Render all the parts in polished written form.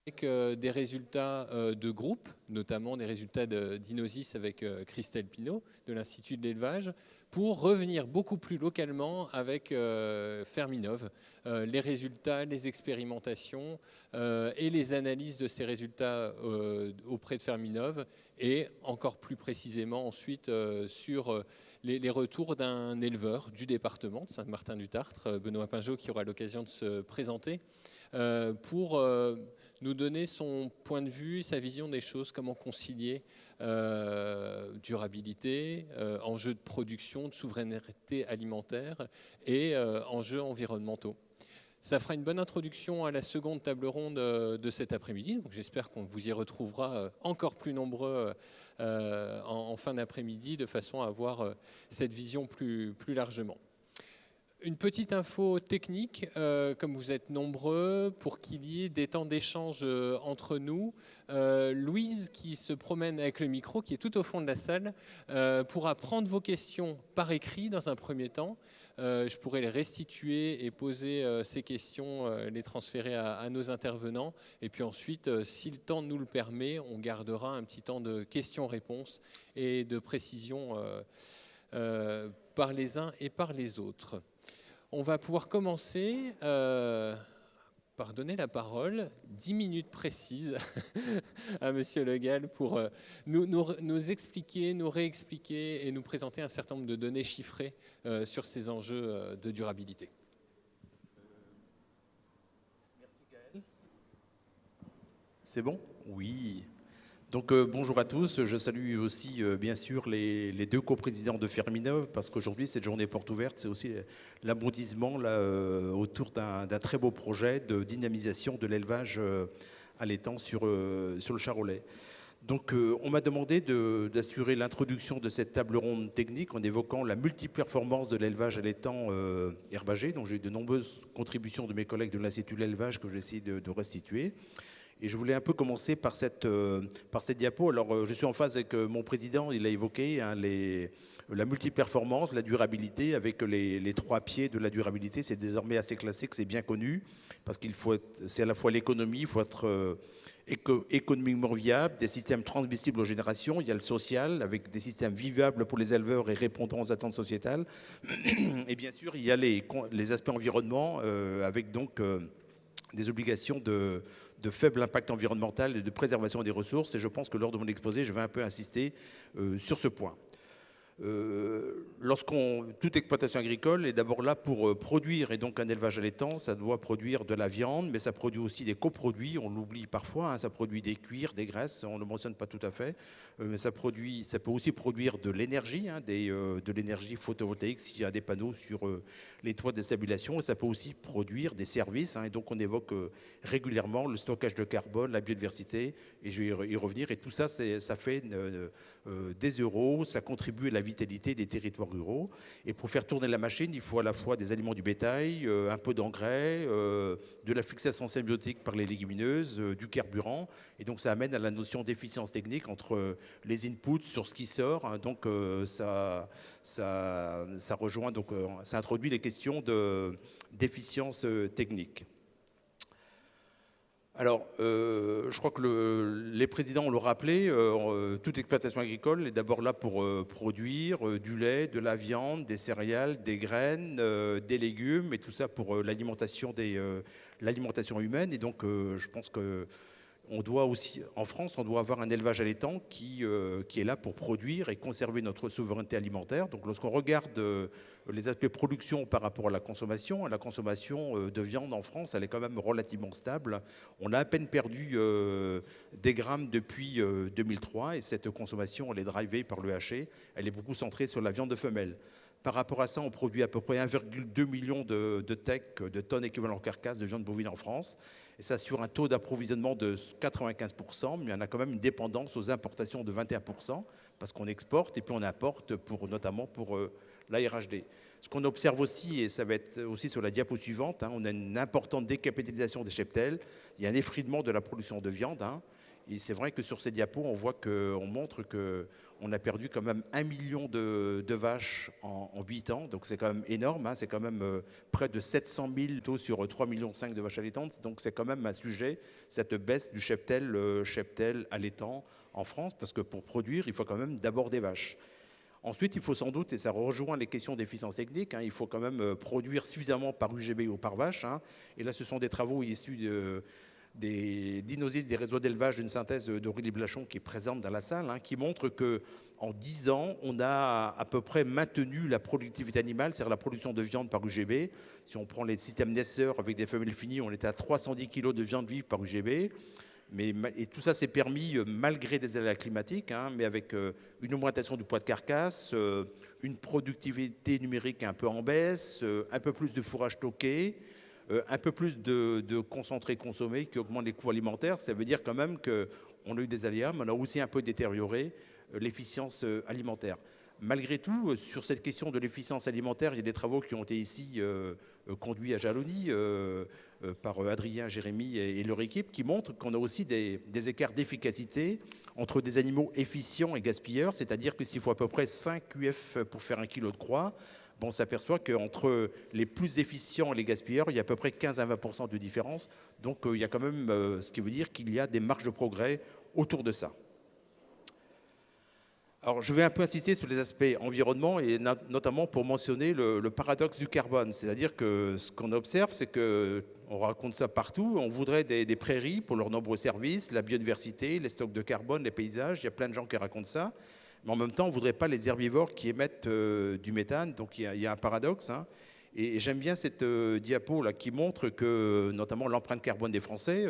avec des résultats de groupe, notamment des résultats d'Inosis avec Christelle Pinault de l'Institut de l'élevage, pour revenir beaucoup plus localement avec Ferminov, les résultats, les expérimentations et les analyses de ces résultats auprès de Ferminov, et encore plus précisément ensuite sur les retours d'un éleveur du département de Saint-Martin-du-Tartre, Benoît Pinjot, qui aura l'occasion de se présenter, pour nous donner son point de vue, sa vision des choses, comment concilier durabilité, enjeux de production, de souveraineté alimentaire et enjeux environnementaux. Ça fera une bonne introduction à la seconde table ronde de cet après-midi. Donc j'espère qu'on vous y retrouvera encore plus nombreux en fin d'après-midi, de façon à avoir cette vision plus largement. Une petite info technique, comme vous êtes nombreux, pour qu'il y ait des temps d'échange entre nous. Louise, qui se promène avec le micro, qui est tout au fond de la salle, pourra prendre vos questions par écrit dans un premier temps. Je pourrai les restituer et poser ces questions, les transférer à nos intervenants. Et puis ensuite, si le temps nous le permet, on gardera un petit temps de questions-réponses et de précision par les uns et par les autres. On va pouvoir commencer par donner la parole, 10 minutes précises, à Monsieur Le Gall pour nous expliquer, nous réexpliquer et nous présenter un certain nombre de données chiffrées sur ces enjeux de durabilité. Merci Gaël. C'est bon ? Oui. Donc bonjour à tous, je salue aussi bien sûr les deux coprésidents de Ferminov, parce qu'aujourd'hui cette journée porte ouverte, c'est aussi l'aboutissement autour d'un très beau projet de dynamisation de l'élevage à l'étang sur le Charolais. Donc on m'a demandé d'assurer l'introduction de cette table ronde technique en évoquant la multiperformance de l'élevage à l'étang herbagé. Donc j'ai eu de nombreuses contributions de mes collègues de l'Institut de l'élevage que je vais essayer de restituer. Et je voulais un peu commencer par cette diapo. Alors, je suis en phase avec mon président, il a évoqué la multiperformance, la durabilité, avec les trois pieds de la durabilité. C'est désormais assez classique, c'est bien connu, parce c'est à la fois l'économie, il faut être économiquement viable, des systèmes transmissibles aux générations. Il y a le social, avec des systèmes vivables pour les éleveurs et répondant aux attentes sociétales. Et bien sûr, il y a les aspects environnement, avec donc des obligations de faible impact environnemental et de préservation des ressources. Et je pense que lors de mon exposé, je vais un peu insister sur ce point. Toute exploitation agricole est d'abord là pour produire, et donc un élevage à l'étang, ça doit produire de la viande, mais ça produit aussi des coproduits, on l'oublie parfois, hein, ça produit des cuirs, des graisses, on ne le mentionne pas tout à fait, mais ça peut aussi produire de l'énergie, hein, de l'énergie photovoltaïque s'il y a des panneaux sur les toits de stabilisation, et ça peut aussi produire des services, hein, et donc on évoque régulièrement le stockage de carbone, la biodiversité, et je vais y revenir, et tout ça, ça fait des euros, ça contribue à la vitalité des territoires ruraux. Et pour faire tourner la machine, il faut à la fois des aliments du bétail, un peu d'engrais, de la fixation symbiotique par les légumineuses, du carburant. Et donc ça amène à la notion d'efficience technique entre les inputs sur ce qui sort. Hein, donc ça rejoint, donc ça introduit les questions d'efficience technique. Alors, je crois que les présidents l'ont rappelé, toute exploitation agricole est d'abord là pour produire du lait, de la viande, des céréales, des graines, des légumes, et tout ça pour l'alimentation humaine. Et donc, je pense que on doit aussi, en France, on doit avoir un élevage à l'étang qui est là pour produire et conserver notre souveraineté alimentaire. Donc lorsqu'on regarde les aspects production par rapport à la consommation de viande en France, elle est quand même relativement stable. On a à peine perdu des grammes depuis 2003, et cette consommation, elle est drivée par le haché. Elle est beaucoup centrée sur la viande de femelle. Par rapport à ça, on produit à peu près 1,2 million de tonnes équivalent carcasse de viande bovine en France. Et ça sur un taux d'approvisionnement de 95%, mais on a quand même une dépendance aux importations de 21%, parce qu'on exporte et puis on importe notamment pour la RHD. Ce qu'on observe aussi, et ça va être aussi sur la diapo suivante, on a une importante décapitalisation des cheptels, il y a un effritement de la production de viande. Et c'est vrai que sur ces diapos, on montre qu'on a perdu quand même 1 million de vaches en 8 ans. Donc c'est quand même énorme. C'est quand même près de 700 000 taux sur 3,5 millions de vaches allaitantes. Donc c'est quand même un sujet, cette baisse du cheptel allaitant en France. Parce que pour produire, il faut quand même d'abord des vaches. Ensuite, il faut sans doute, et ça rejoint les questions d'efficience technique, il faut quand même produire suffisamment par UGB ou par vache. Et là, ce sont des travaux issus d'Inosis, des réseaux d'élevage, d'une synthèse d'Aurélie Blachon qui est présente dans la salle, qui montre qu'en 10 ans, on a à peu près maintenu la productivité animale, c'est-à-dire la production de viande par UGB. Si on prend les systèmes naisseurs avec des femelles finies, on était à 310 kg de viande vive par UGB. Et tout ça s'est permis malgré des aléas climatiques, mais avec une augmentation du poids de carcasse, une productivité numérique un peu en baisse, un peu plus de fourrage stocké, un peu plus de concentré consommé qui augmente les coûts alimentaires. Ça veut dire quand même qu'on a eu des aléas, mais on a aussi un peu détérioré l'efficience alimentaire. Malgré tout, sur cette question de l'efficience alimentaire, il y a des travaux qui ont été ici conduits à Jalony par Adrien, Jérémy et leur équipe, qui montrent qu'on a aussi des écarts d'efficacité entre des animaux efficients et gaspilleurs, c'est-à-dire que s'il faut à peu près 5 UF pour faire 1 kg de croix, on s'aperçoit qu'entre les plus efficients et les gaspilleurs, il y a à peu près 15 à 20% de différence. Donc il y a quand même, ce qui veut dire qu'il y a des marges de progrès autour de ça. Alors, je vais un peu insister sur les aspects environnement et notamment pour mentionner le paradoxe du carbone. C'est-à-dire que ce qu'on observe, c'est qu'on raconte ça partout. On voudrait des prairies pour leurs nombreux services, la biodiversité, les stocks de carbone, les paysages. Il y a plein de gens qui racontent ça. Mais en même temps, on ne voudrait pas les herbivores qui émettent du méthane. Donc, il y a un paradoxe. Et j'aime bien cette diapo là qui montre que, notamment l'empreinte carbone des Français,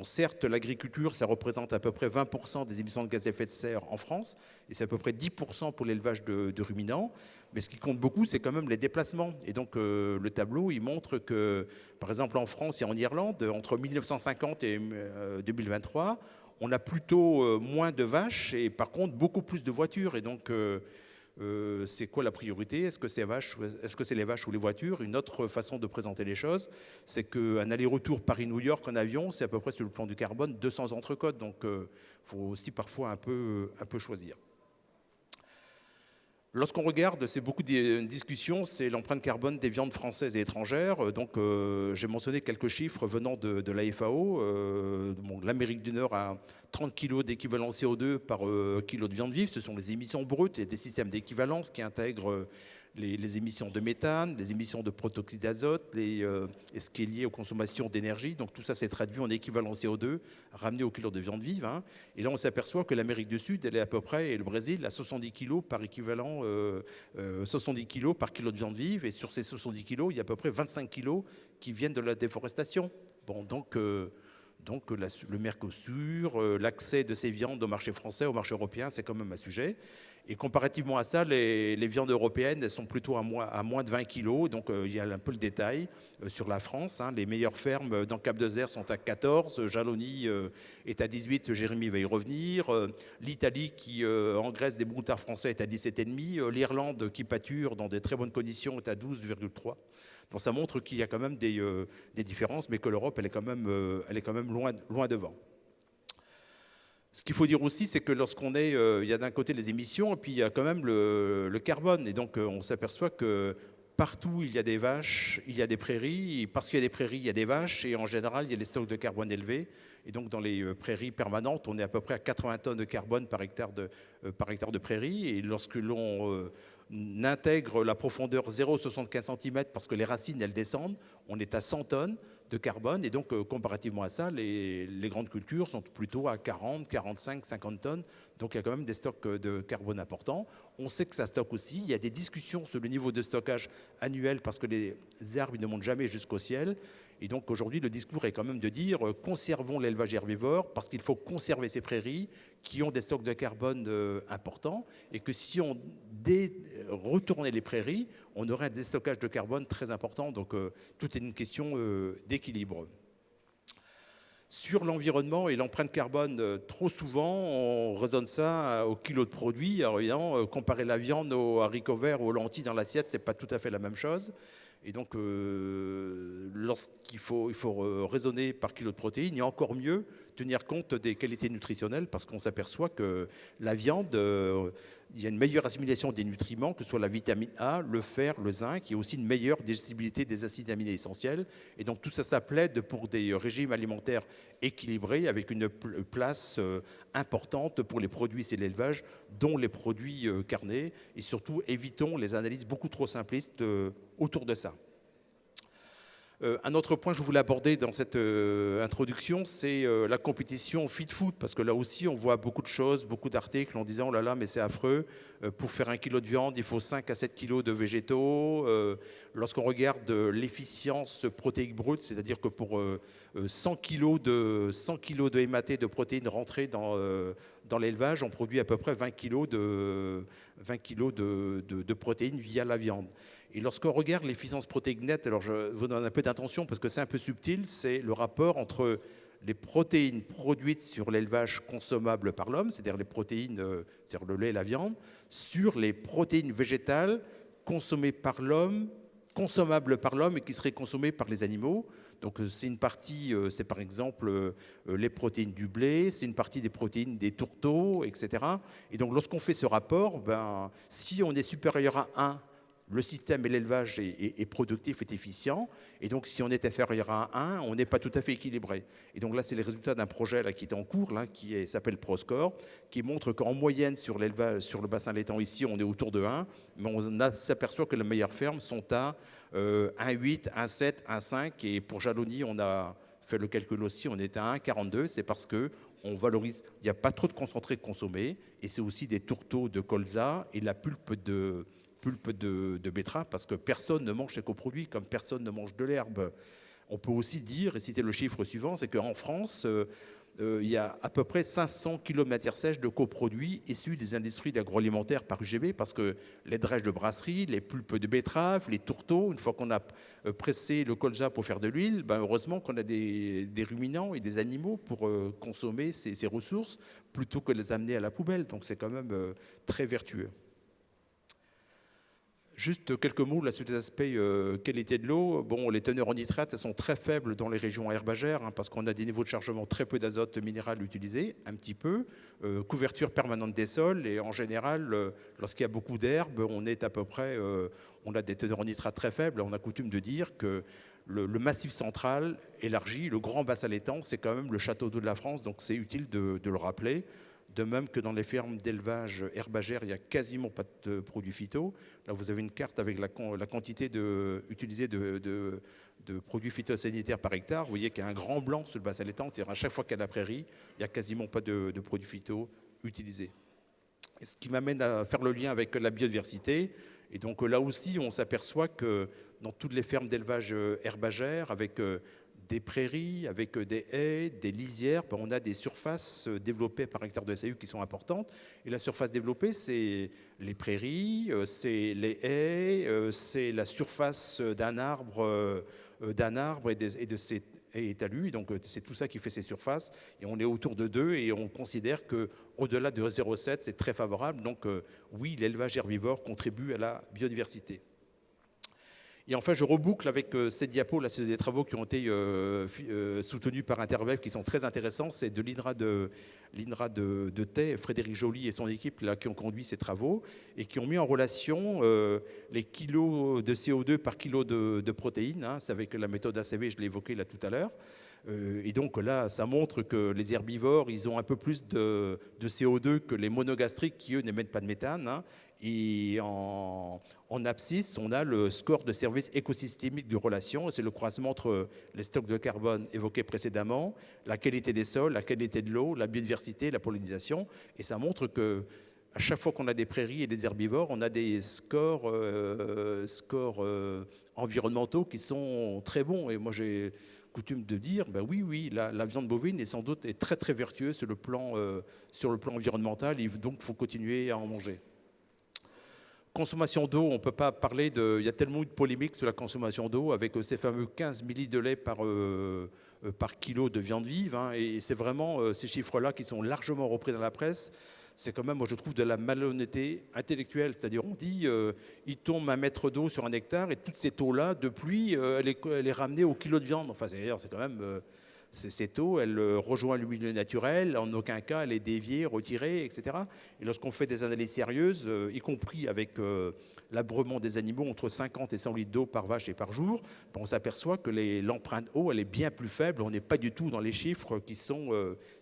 certes, l'agriculture, ça représente à peu près 20% des émissions de gaz à effet de serre en France, et c'est à peu près 10% pour l'élevage de ruminants. Mais ce qui compte beaucoup, c'est quand même les déplacements. Et donc, le tableau, il montre que, par exemple, en France et en Irlande, entre 1950 et 2023, on a plutôt moins de vaches et par contre beaucoup plus de voitures. Et donc, c'est quoi la priorité? Est-ce que c'est les vaches ou les voitures? Une autre façon de présenter les choses, c'est qu'un aller-retour Paris-New York en avion, c'est à peu près sur le plan du carbone 200 entrecôtes. Donc, il faut aussi parfois un peu choisir. Lorsqu'on regarde, c'est beaucoup de discussions, c'est l'empreinte carbone des viandes françaises et étrangères. Donc, j'ai mentionné quelques chiffres venant de la FAO. L'Amérique du Nord a 30 kg d'équivalent CO2 par kilo de viande vive. Ce sont les émissions brutes et des systèmes d'équivalence qui intègrent les émissions de méthane, les émissions de protoxyde d'azote, et ce qui est lié aux consommations d'énergie. Donc tout ça s'est traduit en équivalent CO2 ramené au kilo de viande vive. Et là, on s'aperçoit que l'Amérique du Sud, elle est à peu près, et le Brésil, à 70 kg par équivalent, 70 kg par kilo de viande vive. Et sur ces 70 kg, il y a à peu près 25 kg qui viennent de la déforestation. Donc le Mercosur, l'accès de ces viandes au marché français, au marché européen, c'est quand même un sujet. Et comparativement à ça, les viandes européennes, elles sont plutôt à moins de 20 kg. Donc, il y a un peu le détail sur la France. Les meilleures fermes dans Cap d'Azère sont à 14. Jalony est à 18. Jérémy va y revenir. L'Italie, qui engraisse des broutards français, est à 17,5. L'Irlande, qui pâture dans de très bonnes conditions, est à 12,3. Donc, ça montre qu'il y a quand même des différences, mais que l'Europe, elle est quand même loin devant. Ce qu'il faut dire aussi, c'est que il y a d'un côté les émissions, et puis il y a quand même le carbone. Et donc, on s'aperçoit que partout, il y a des vaches, il y a des prairies. Et parce qu'il y a des prairies, il y a des vaches. Et en général, il y a des stocks de carbone élevés. Et donc, dans les prairies permanentes, on est à peu près à 80 tonnes de carbone par hectare de prairie. Et lorsque l'on intègre la profondeur 0,75 cm, parce que les racines, elles descendent, on est à 100 tonnes de carbone. Et donc, comparativement à ça, les grandes cultures sont plutôt à 40, 45, 50 tonnes. Donc, il y a quand même des stocks de carbone importants. On sait que ça stocke aussi. Il y a des discussions sur le niveau de stockage annuel parce que les arbres ne montent jamais jusqu'au ciel. Et donc, aujourd'hui, le discours est quand même de dire conservons l'élevage herbivore parce qu'il faut conserver ces prairies qui ont des stocks de carbone importants et que si on retournait les prairies, on aurait un déstockage de carbone très important. Donc, tout est une question d'équilibre. Sur l'environnement et l'empreinte carbone, trop souvent, on raisonne ça au kilo de produit. Alors évidemment, comparer la viande aux haricots verts ou aux lentilles dans l'assiette, c'est pas tout à fait la même chose. Et donc, il faut raisonner par kilo de protéines, il y a encore mieux tenir compte des qualités nutritionnelles parce qu'on s'aperçoit que la viande, il y a une meilleure assimilation des nutriments, que ce soit la vitamine A, le fer, le zinc, il y a aussi une meilleure digestibilité des acides aminés essentiels. Et donc tout ça, ça plaide pour des régimes alimentaires équilibrés avec une place importante pour les produits et l'élevage, dont les produits carnés. Et surtout, évitons les analyses beaucoup trop simplistes autour de ça. Un autre point que je voulais aborder dans cette introduction, c'est la compétition Feed Food, parce que là aussi, on voit beaucoup de choses, beaucoup d'articles en disant « oh là là, mais c'est affreux, pour faire 1 kilo de viande, il faut 5 à 7 kilos de végétaux ». Lorsqu'on regarde l'efficience protéique brute, c'est-à-dire que pour 100 kilos de MAT de protéines rentrées dans l'élevage, on produit à peu près 20 kilos de protéines via la viande. Et lorsqu'on regarde l'efficience protéique nette, alors je vous donne un peu d'attention parce que c'est un peu subtil, c'est le rapport entre les protéines produites sur l'élevage consommable par l'homme, c'est-à-dire les protéines, c'est-à-dire le lait et la viande, sur les protéines végétales consommées par l'homme, consommables par l'homme et qui seraient consommées par les animaux. Donc c'est une partie, c'est par exemple les protéines du blé, c'est une partie des protéines des tourteaux, etc. Et donc lorsqu'on fait ce rapport, si on est supérieur à 1, le système et l'élevage est productif, est efficient. Et donc, si on est inférieur à 1, on n'est pas tout à fait équilibré. Et donc là, c'est les résultats d'un projet là, qui est en cours, là, qui s'appelle ProScore, qui montre qu'en moyenne, sur l'élevage, sur le bassin laitant ici, on est autour de 1. Mais on s'aperçoit que les meilleures fermes sont à 1,8, 1,7, 1,5. Et pour Jalony, on a fait le calcul aussi, on est à 1,42. C'est parce que on valorise, il n'y a pas trop de concentré consommé. Et c'est aussi des tourteaux de colza et la pulpe de betterave, parce que personne ne mange ces coproduits comme personne ne mange de l'herbe. On peut aussi dire, et citer le chiffre suivant, c'est qu'en France, il y a à peu près 500 kg de matière sèche de coproduits issus des industries d'agroalimentaire par UGB, parce que les drèches de brasserie, les pulpes de betterave, les tourteaux, une fois qu'on a pressé le colza pour faire de l'huile, heureusement qu'on a des ruminants et des animaux pour consommer ces ressources, plutôt que de les amener à la poubelle. Donc c'est quand même très vertueux. Juste quelques mots là, sur les aspects qualité de l'eau. Bon, les teneurs en nitrate, elles sont très faibles dans les régions herbagères parce qu'on a des niveaux de chargement très peu d'azote minéral utilisé, un petit peu. Couverture permanente des sols et en général, lorsqu'il y a beaucoup d'herbes, on est à peu près, on a des teneurs en nitrate très faibles. On a coutume de dire que le massif central élargi, le grand bassin laitant, c'est quand même le château d'eau de la France, donc c'est utile de le rappeler. De même que dans les fermes d'élevage herbagère, il n'y a quasiment pas de produits phyto. Là, vous avez une carte avec la quantité utilisée de produits phytosanitaires par hectare. Vous voyez qu'il y a un grand blanc sur le bassin laitant. C'est-à-dire à chaque fois qu'il y a de la prairie, il n'y a quasiment pas de produits phyto utilisés. Et ce qui m'amène à faire le lien avec la biodiversité. Et donc là aussi, on s'aperçoit que dans toutes les fermes d'élevage herbagère, avec des prairies, avec des haies, des lisières, on a des surfaces développées par hectare de SAU qui sont importantes. Et la surface développée, c'est les prairies, c'est les haies, c'est la surface d'un arbre et de ses talus. Donc c'est tout ça qui fait ces surfaces. Et on est autour de 2 et on considère qu'au-delà de 0,7, c'est très favorable. Donc oui, l'élevage herbivore contribue à la biodiversité. Et enfin, je reboucle avec ces diapos. Là, c'est des travaux qui ont été soutenus par Interweb, qui sont très intéressants. C'est de l'INRA de Tay, Frédéric Joly et son équipe là, qui ont conduit ces travaux et qui ont mis en relation les kilos de CO2 par kilo de protéines. Hein. C'est avec la méthode ACV, je l'ai évoqué là tout à l'heure. Et donc là, ça montre que les herbivores, ils ont un peu plus de CO2 que les monogastriques qui, eux, n'émettent pas de méthane. Hein. Et en abscisse, on a le score de service écosystémique de relation. C'est le croisement entre les stocks de carbone évoqués précédemment, la qualité des sols, la qualité de l'eau, la biodiversité, la pollinisation. Et ça montre que à chaque fois qu'on a des prairies et des herbivores, on a des scores environnementaux qui sont très bons. Et moi, j'ai coutume de dire, oui, la viande bovine est sans doute très très vertueuse sur le plan environnemental. Et donc, il faut continuer à en manger. consommation d'eau, on ne peut pas parler de... Il y a tellement eu de polémiques sur la consommation d'eau avec ces fameux 15 millilitres de lait par kilo de viande vive. Hein, et c'est vraiment ces chiffres-là qui sont largement repris dans la presse. C'est quand même, moi je trouve, de la malhonnêteté intellectuelle. C'est-à-dire on dit, il tombe 1 mètre d'eau sur 1 hectare et toute cette eau-là, de pluie, elle est ramenée au kilo de viande. Enfin, c'est quand même... cette eau, elle rejoint le milieu naturel, en aucun cas elle est déviée, retirée, etc. Et lorsqu'on fait des analyses sérieuses, y compris avec l'abreuvement des animaux, entre 50 et 100 litres d'eau par vache et par jour, on s'aperçoit que l'empreinte eau, elle est bien plus faible. On n'est pas du tout dans les chiffres qui sont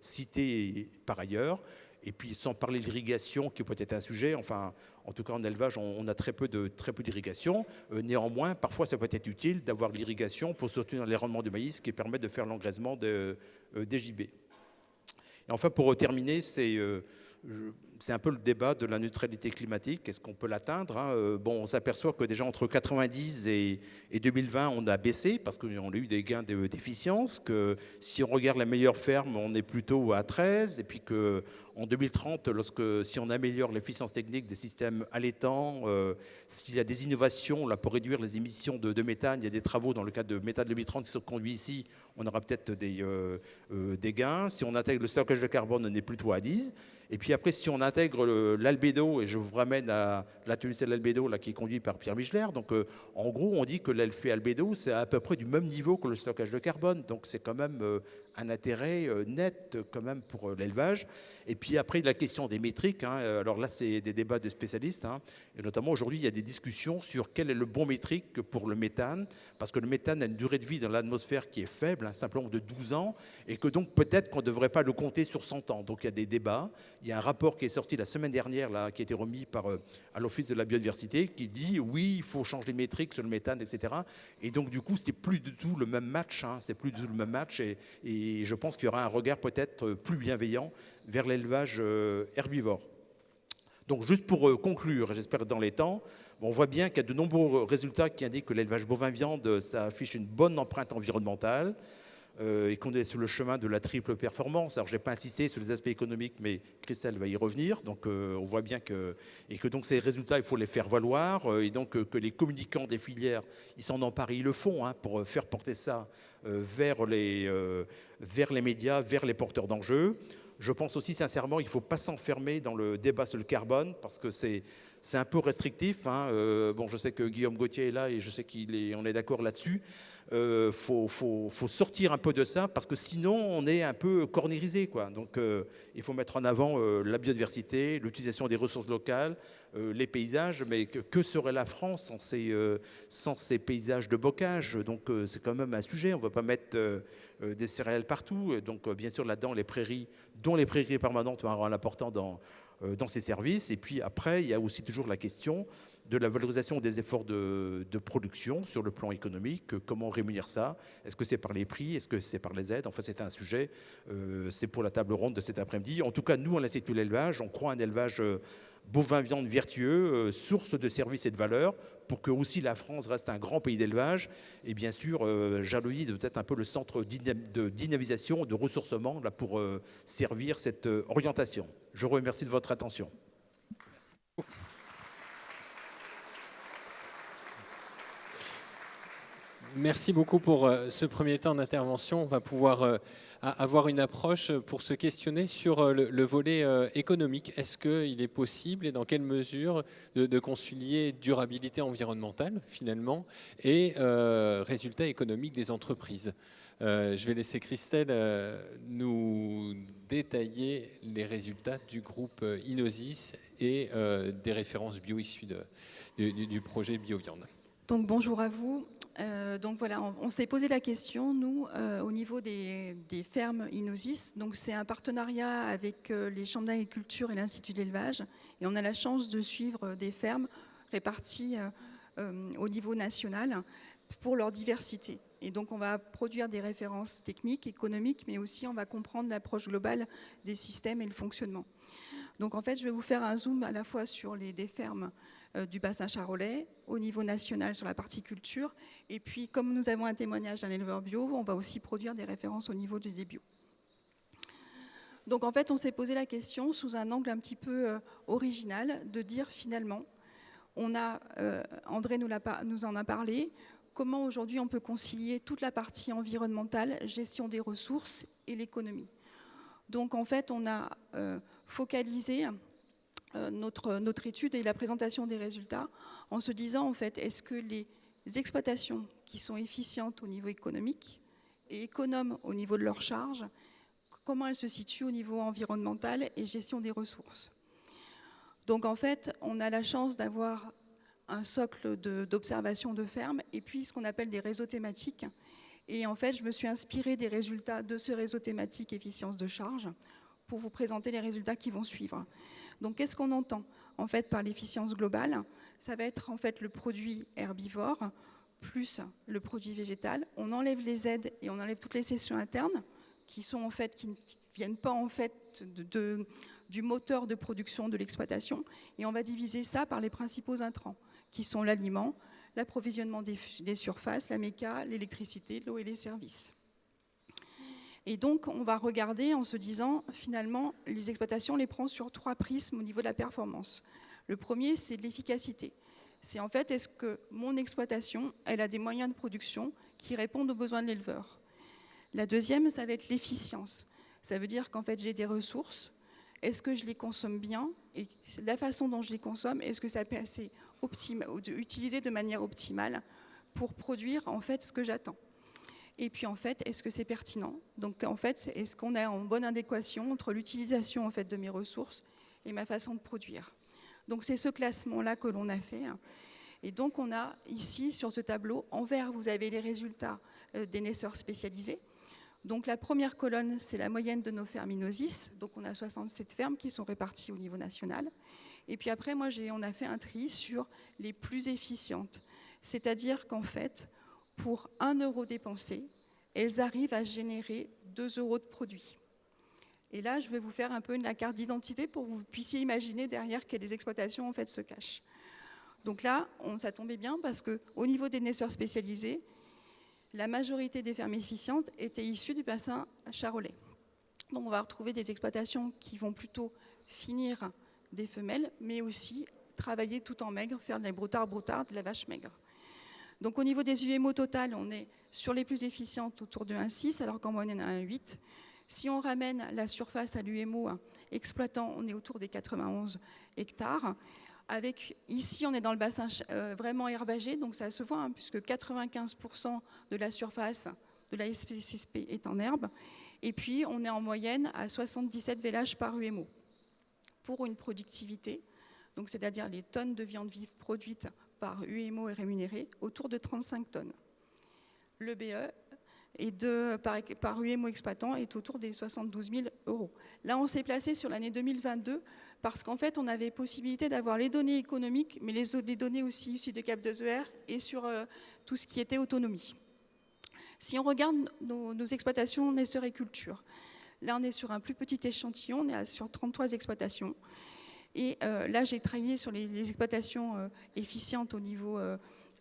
cités par ailleurs. Et puis, sans parler de l'irrigation, qui peut être un sujet, enfin, en tout cas en élevage, on a très peu d'irrigation. Néanmoins, parfois, ça peut être utile d'avoir de l'irrigation pour soutenir les rendements du maïs qui permettent de faire l'engraissement des gibets. Et enfin, pour terminer, c'est un peu le débat de la neutralité climatique. Est-ce qu'on peut l'atteindre, hein? Bon, on s'aperçoit que déjà entre 90 et 2020, on a baissé parce qu'on a eu des gains d'efficience, que si on regarde la meilleure ferme, on est plutôt à 13, et puis qu'en 2030, si on améliore l'efficience technique des systèmes allaitants, s'il y a des innovations là, pour réduire les émissions de méthane, il y a des travaux dans le cadre de Méthane 2030 qui sont conduits ici, on aura peut-être des gains. Si on intègre le stockage de carbone, on est plutôt à 10. Et puis après, si on intègre l'albédo, et je vous ramène à l'atelier de l'albédo qui est conduit par Pierre Micheler, donc en gros, on dit que l'effet albédo, c'est à peu près du même niveau que le stockage de carbone. Donc c'est quand même un intérêt net quand même pour l'élevage. Et puis après, la question des métriques, hein, alors là, c'est des débats de spécialistes, hein, et notamment aujourd'hui, il y a des discussions sur quel est le bon métrique pour le méthane, parce que le méthane a une durée de vie dans l'atmosphère qui est faible, hein, simplement de 12 ans, et que donc peut-être qu'on ne devrait pas le compter sur 100 ans. Donc il y a des débats. Il y a un rapport qui est sorti la semaine dernière, là, qui a été remis à l'Office de la biodiversité, qui dit oui, il faut changer les métriques sur le méthane, etc. Et donc du coup, ce n'est plus du tout le même match. Hein, c'est plus du tout le même match. Et je pense qu'il y aura un regard peut-être plus bienveillant vers l'élevage herbivore. Donc juste pour conclure, j'espère dans les temps, on voit bien qu'il y a de nombreux résultats qui indiquent que l'élevage bovin-viande, ça affiche une bonne empreinte environnementale. Et qu'on est sur le chemin de la triple performance. Alors, je n'ai pas insisté sur les aspects économiques, mais Christelle va y revenir. Donc, on voit bien que donc ces résultats, il faut les faire valoir. Et donc, que les communicants des filières, ils s'en emparent, ils le font, hein, pour faire porter ça vers les médias, vers les porteurs d'enjeux. Je pense aussi sincèrement qu'il ne faut pas s'enfermer dans le débat sur le carbone, parce que c'est un peu restrictif. Hein. Bon, je sais que Guillaume Gauthier est là et je sais qu'on est d'accord là-dessus. Faut sortir un peu de ça, parce que sinon on est un peu cornérisé, quoi. Donc il faut mettre en avant la biodiversité, l'utilisation des ressources locales, les paysages, mais que serait la France sans ces paysages de bocage? Donc c'est quand même un sujet. On ne va pas mettre des céréales partout. Donc bien sûr là-dedans les prairies, dont les prairies permanentes, ont un rôle important dans ces services. Et puis après, il y a aussi toujours la question de la valorisation des efforts de production sur le plan économique. Comment rémunère ça? Est-ce que c'est par les prix? Est-ce que c'est par les aides? Enfin, c'est un sujet, c'est pour la table ronde de cet après-midi. En tout cas, nous, à l'Institut de l'élevage, on croit à un élevage bovin-viande vertueux, source de services et de valeurs, pour que aussi la France reste un grand pays d'élevage. Et bien sûr, Jalouilly doit être un peu le centre de dynamisation, de ressourcement là, pour servir cette orientation. Je vous remercie de votre attention. Merci beaucoup pour ce premier temps d'intervention. On va pouvoir avoir une approche pour se questionner sur le volet économique. Est-ce qu'il est possible et dans quelle mesure de concilier durabilité environnementale finalement et résultats économiques des entreprises? Je vais laisser Christelle nous détailler les résultats du groupe Inosis et des références bio issues du projet BioViande. Donc bonjour à vous. Donc voilà, on s'est posé la question, nous, au niveau des fermes Inosis. Donc c'est un partenariat avec les chambres d'agriculture et l'Institut de l'élevage. Et on a la chance de suivre des fermes réparties au niveau national pour leur diversité. Et donc on va produire des références techniques, économiques, mais aussi on va comprendre l'approche globale des systèmes et le fonctionnement. Donc en fait, je vais vous faire un zoom à la fois sur des fermes du bassin charolais, au niveau national sur la partie culture. Et puis, comme nous avons un témoignage d'un éleveur bio, on va aussi produire des références au niveau des bio. Donc, en fait, on s'est posé la question sous un angle un petit peu original de dire finalement, André nous en a parlé, comment aujourd'hui on peut concilier toute la partie environnementale, gestion des ressources et l'économie. Donc en fait, on a focalisé notre étude et la présentation des résultats en se disant en fait, est-ce que les exploitations qui sont efficientes au niveau économique et économes au niveau de leurs charges, comment elles se situent au niveau environnemental et gestion des ressources. Donc en fait, on a la chance d'avoir un socle d'observation de ferme et puis ce qu'on appelle des réseaux thématiques. Et en fait, je me suis inspirée des résultats de ce réseau thématique efficience de charge pour vous présenter les résultats qui vont suivre. Donc qu'est-ce qu'on entend en fait par l'efficience globale? Ça va être en fait le produit herbivore plus le produit végétal. On enlève les aides et on enlève toutes les cessions internes qui ne viennent pas en fait du moteur de production de l'exploitation, et on va diviser ça par les principaux intrants qui sont l'aliment, l'approvisionnement des surfaces, la méca, l'électricité, l'eau et les services. Et donc on va regarder en se disant finalement les exploitations on les prend sur 3 prismes au niveau de la performance. Le premier, c'est l'efficacité. C'est en fait, est-ce que mon exploitation elle a des moyens de production qui répondent aux besoins de l'éleveur. La deuxième, ça va être l'efficience. Ça veut dire qu'en fait j'ai des ressources. Est-ce que je les consomme bien? Et la façon dont je les consomme, est-ce que ça peut être utilisé de manière optimale pour produire en fait ce que j'attends? Et puis en fait, est-ce que c'est pertinent? Donc en fait, est-ce qu'on est en bonne adéquation entre l'utilisation en fait de mes ressources et ma façon de produire? Donc c'est ce classement-là que l'on a fait. Et donc on a ici sur ce tableau, en vert, vous avez les résultats des naisseurs spécialisés. Donc la première colonne, c'est la moyenne de nos fermes Inosis. Donc on a 67 fermes qui sont réparties au niveau national. Et puis après, on a fait un tri sur les plus efficientes. C'est-à-dire qu'en fait, pour 1 euro dépensé, elles arrivent à générer 2 euros de produit. Et là, je vais vous faire un peu la carte d'identité pour que vous puissiez imaginer derrière quelles exploitations en fait se cachent. Donc là, ça tombait bien parce qu'au niveau des naisseurs spécialisés, la majorité des fermes efficientes étaient issues du bassin charolais. Donc on va retrouver des exploitations qui vont plutôt finir des femelles, mais aussi travailler tout en maigre, faire de la broutard, de la vache maigre. Donc au niveau des UMO total, on est sur les plus efficientes autour de 1,6, alors qu'en moyenne on a 1,8. Si on ramène la surface à l'UMO exploitant, on est autour des 91 hectares. Ici, on est dans le bassin vraiment herbagé, donc ça se voit, puisque 95% de la surface de la SPCSP est en herbe. Et puis, on est en moyenne à 77 vélages par UMO pour une productivité, donc c'est-à-dire les tonnes de viande vive produites par UMO et rémunérées, autour de 35 tonnes. Le BE par UMO exploitant est autour des 72 000 euros. Là, on s'est placé sur l'année 2022 parce qu'en fait, on avait possibilité d'avoir les données économiques, mais les données aussi issues des CAP2ER et sur tout ce qui était autonomie. Si on regarde nos exploitations naisseurs et culture, là, on est sur un plus petit échantillon, on est sur 33 exploitations. Et là, j'ai travaillé sur les exploitations efficientes au niveau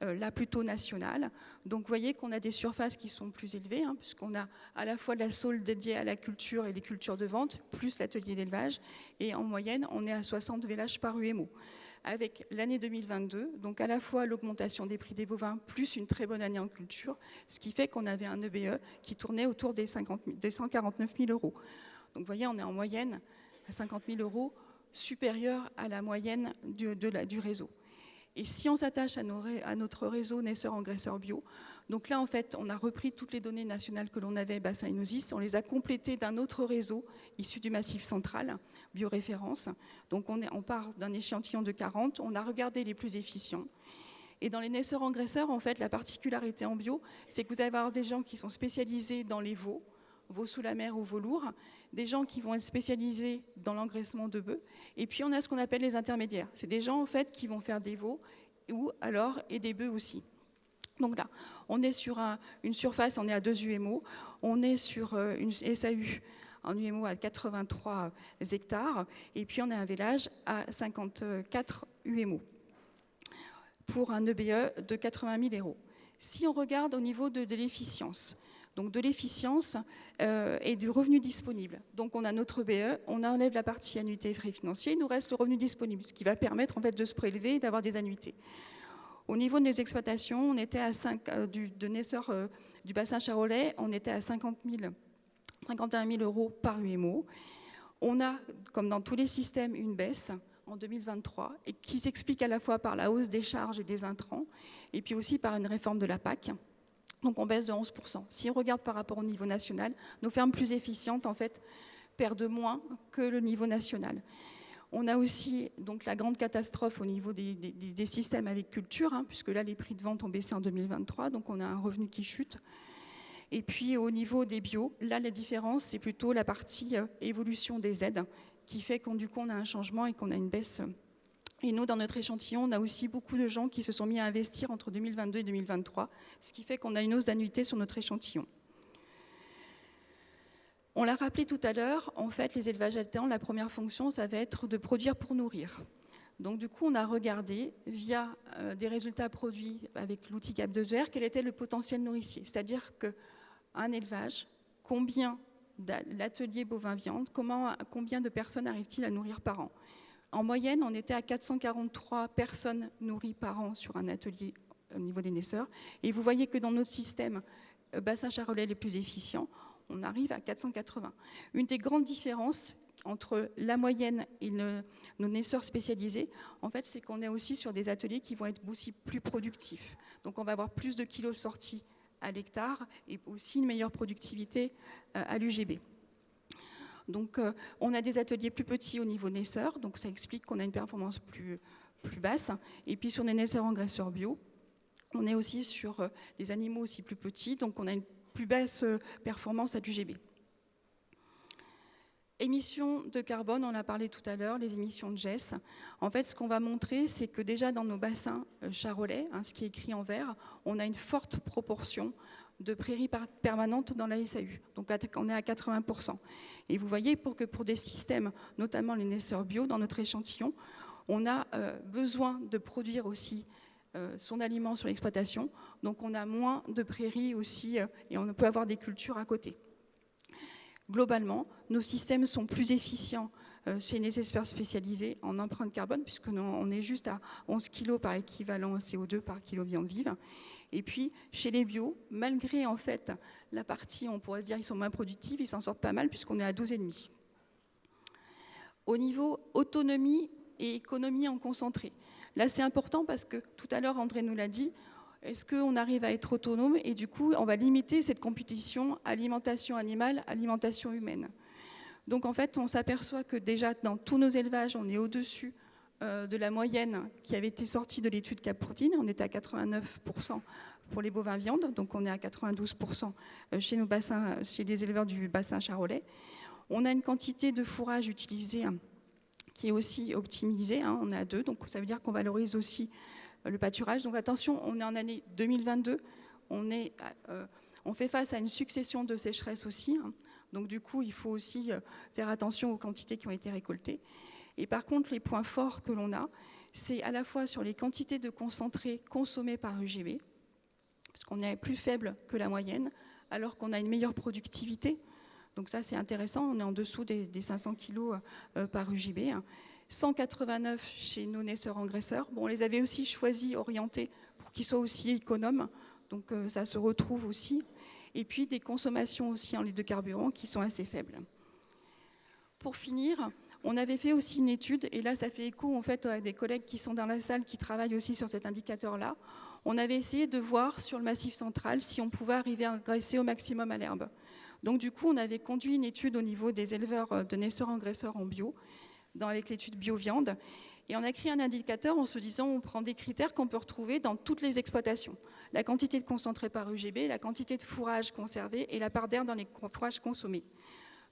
là plutôt national. Donc vous voyez qu'on a des surfaces qui sont plus élevées, puisqu'on a à la fois de la saule dédiée à la culture et les cultures de vente, plus l'atelier d'élevage. Et en moyenne, on est à 60 vélages par UMO. Avec l'année 2022, donc à la fois l'augmentation des prix des bovins, plus une très bonne année en culture, ce qui fait qu'on avait un EBE qui tournait autour des 149 000 euros. Donc vous voyez, on est en moyenne à 50 000 euros, supérieur à la moyenne du réseau. Et si on s'attache à notre réseau naisseurs-engraisseurs bio, donc là, en fait, on a repris toutes les données nationales que l'on avait, bassin Inosis, on les a complétées d'un autre réseau issu du Massif central, bioréférence. Donc on part d'un échantillon de 40, on a regardé les plus efficients. Et dans les naisseurs-engraisseurs, en fait, la particularité en bio, c'est que vous allez avoir des gens qui sont spécialisés dans les veaux sous la mer ou veaux lourds, des gens qui vont être spécialisés dans l'engraissement de bœufs, et puis on a ce qu'on appelle les intermédiaires. C'est des gens en fait qui vont faire des veaux et des bœufs aussi. Donc là, on est sur une surface, on est à 2 UMO, on est sur une SAU en UMO à 83 hectares, et puis on a un village à 54 UMO pour un EBE de 80 000 euros. Si on regarde au niveau de l'efficience, donc de l'efficience et du revenu disponible. Donc on a notre BE, on enlève la partie annuité et frais financiers, il nous reste le revenu disponible, ce qui va permettre en fait de se prélever et d'avoir des annuités. Au niveau de nos exploitations, on était à 5, de naisseur du bassin charolais, on était à 51 000 euros par UMO. On a, comme dans tous les systèmes, une baisse en 2023 et qui s'explique à la fois par la hausse des charges et des intrants et puis aussi par une réforme de la PAC. Donc on baisse de 11%. Si on regarde par rapport au niveau national, nos fermes plus efficientes en fait perdent moins que le niveau national. On a aussi donc la grande catastrophe au niveau des systèmes avec culture, hein, puisque là les prix de vente ont baissé en 2023, donc on a un revenu qui chute. Et puis au niveau des bio, là la différence c'est plutôt la partie évolution des aides qui fait qu'on du coup on a un changement et qu'on a une baisse. Et nous dans notre échantillon, on a aussi beaucoup de gens qui se sont mis à investir entre 2022 et 2023, ce qui fait qu'on a une hausse d'annuité sur notre échantillon. On l'a rappelé tout à l'heure, en fait, les élevages alternants, la première fonction, ça va être de produire pour nourrir. Donc du coup, on a regardé, via des résultats produits avec l'outil Cap2ER, quel était le potentiel nourricier. C'est-à-dire qu'un élevage, combien l'atelier bovin-viande, combien de personnes arrive-t-il à nourrir par an? En moyenne, on était à 443 personnes nourries par an sur un atelier au niveau des naisseurs. Et vous voyez que dans notre système, bassin charolais les plus efficients, on arrive à 480. Une des grandes différences entre la moyenne et nos naisseurs spécialisés, en fait, c'est qu'on est aussi sur des ateliers qui vont être aussi plus productifs. Donc, on va avoir plus de kilos sortis à l'hectare et aussi une meilleure productivité à l'UGB. Donc, on a des ateliers plus petits au niveau naisseurs, donc ça explique qu'on a une performance plus basse. Et puis, sur les naisseurs engraisseurs bio, on est aussi sur des animaux aussi plus petits, donc on a une plus basse performance à l'UGB. Émissions de carbone, on l'a parlé tout à l'heure, les émissions de GES. En fait, ce qu'on va montrer, c'est que déjà dans nos bassins charolais, hein, ce qui est écrit en vert, on a une forte proportion de prairies permanentes dans la SAU. Donc on est à 80%. Et vous voyez, pour des systèmes, notamment les naisseurs bio, dans notre échantillon, on a besoin de produire aussi son aliment sur l'exploitation. Donc on a moins de prairies aussi et on peut avoir des cultures à côté. Globalement, nos systèmes sont plus efficients chez les experts spécialisés en empreinte carbone, puisqu'on est juste à 11 kg par équivalent CO2 par kilo viande vive. Et puis, chez les bio, malgré en fait la partie, on pourrait se dire qu'ils sont moins productifs, ils s'en sortent pas mal, puisqu'on est à 12,5. Au niveau autonomie et économie en concentré, là, c'est important parce que tout à l'heure, André nous l'a dit, est-ce qu'on arrive à être autonome? Et du coup, on va limiter cette compétition alimentation animale, alimentation humaine. Donc, en fait, on s'aperçoit que déjà, dans tous nos élevages, on est au-dessus de la moyenne qui avait été sortie de l'étude Cap-Protéines. On était à 89% pour les bovins viande, donc on est à 92% chez nos bassins, chez les éleveurs du bassin charolais. On a une quantité de fourrage utilisée qui est aussi optimisé, hein, on est à 2, donc ça veut dire qu'on valorise aussi le pâturage. Donc attention, on est en année 2022, on fait face à une succession de sécheresses aussi, hein, donc du coup il faut aussi faire attention aux quantités qui ont été récoltées. Et par contre, les points forts que l'on a, c'est à la fois sur les quantités de concentrés consommés par UGB, parce qu'on est plus faible que la moyenne, alors qu'on a une meilleure productivité. Donc ça, c'est intéressant, on est en dessous des 500 kg par UGB. 189 chez nos naisseurs engraisseurs. Bon, on les avait aussi choisis, orientés, pour qu'ils soient aussi économes. Donc ça se retrouve aussi. Et puis des consommations aussi en litres de carburant qui sont assez faibles. Pour finir, on avait fait aussi une étude, et là ça fait écho en fait à des collègues qui sont dans la salle qui travaillent aussi sur cet indicateur-là. On avait essayé de voir sur le Massif central si on pouvait arriver à engraisser au maximum à l'herbe. Donc du coup, on avait conduit une étude au niveau des éleveurs de naisseurs engraisseurs en bio, avec l'étude bio-viande, et on a créé un indicateur en se disant on prend des critères qu'on peut retrouver dans toutes les exploitations. La quantité de concentré par UGB, la quantité de fourrage conservé et la part d'air dans les fourrages consommés.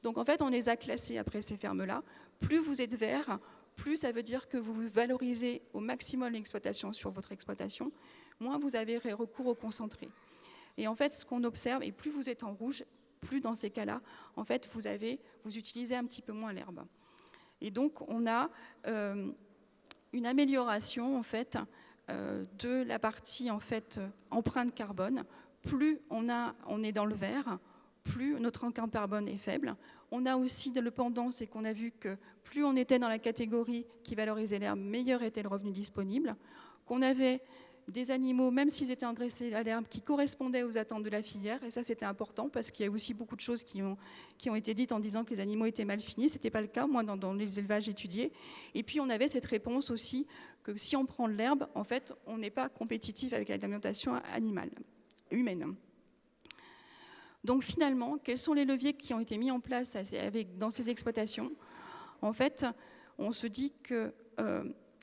Donc en fait, on les a classés après ces fermes-là. Plus vous êtes vert, plus ça veut dire que vous valorisez au maximum l'exploitation sur votre exploitation, moins vous avez recours au concentré. Et en fait, ce qu'on observe, et plus vous êtes en rouge, plus dans ces cas-là, en fait, vous utilisez un petit peu moins l'herbe. Et donc, on a une amélioration, en fait, de la partie, en fait, empreinte carbone. plus on est dans le vert, plus notre empreinte carbone est faible. On a aussi le pendant, c'est qu'on a vu que plus on était dans la catégorie qui valorisait l'herbe, meilleur était le revenu disponible, qu'on avait des animaux, même s'ils étaient engraissés à l'herbe, qui correspondaient aux attentes de la filière. Et ça, c'était important parce qu'il y a aussi beaucoup de choses qui ont été dites en disant que les animaux étaient mal finis. Ce n'était pas le cas, moi, dans les élevages étudiés. Et puis, on avait cette réponse aussi que si on prend de l'herbe, en fait, on n'est pas compétitif avec l'alimentation animale, humaine. Donc, finalement, quels sont les leviers qui ont été mis en place dans ces exploitations? En fait, on se dit que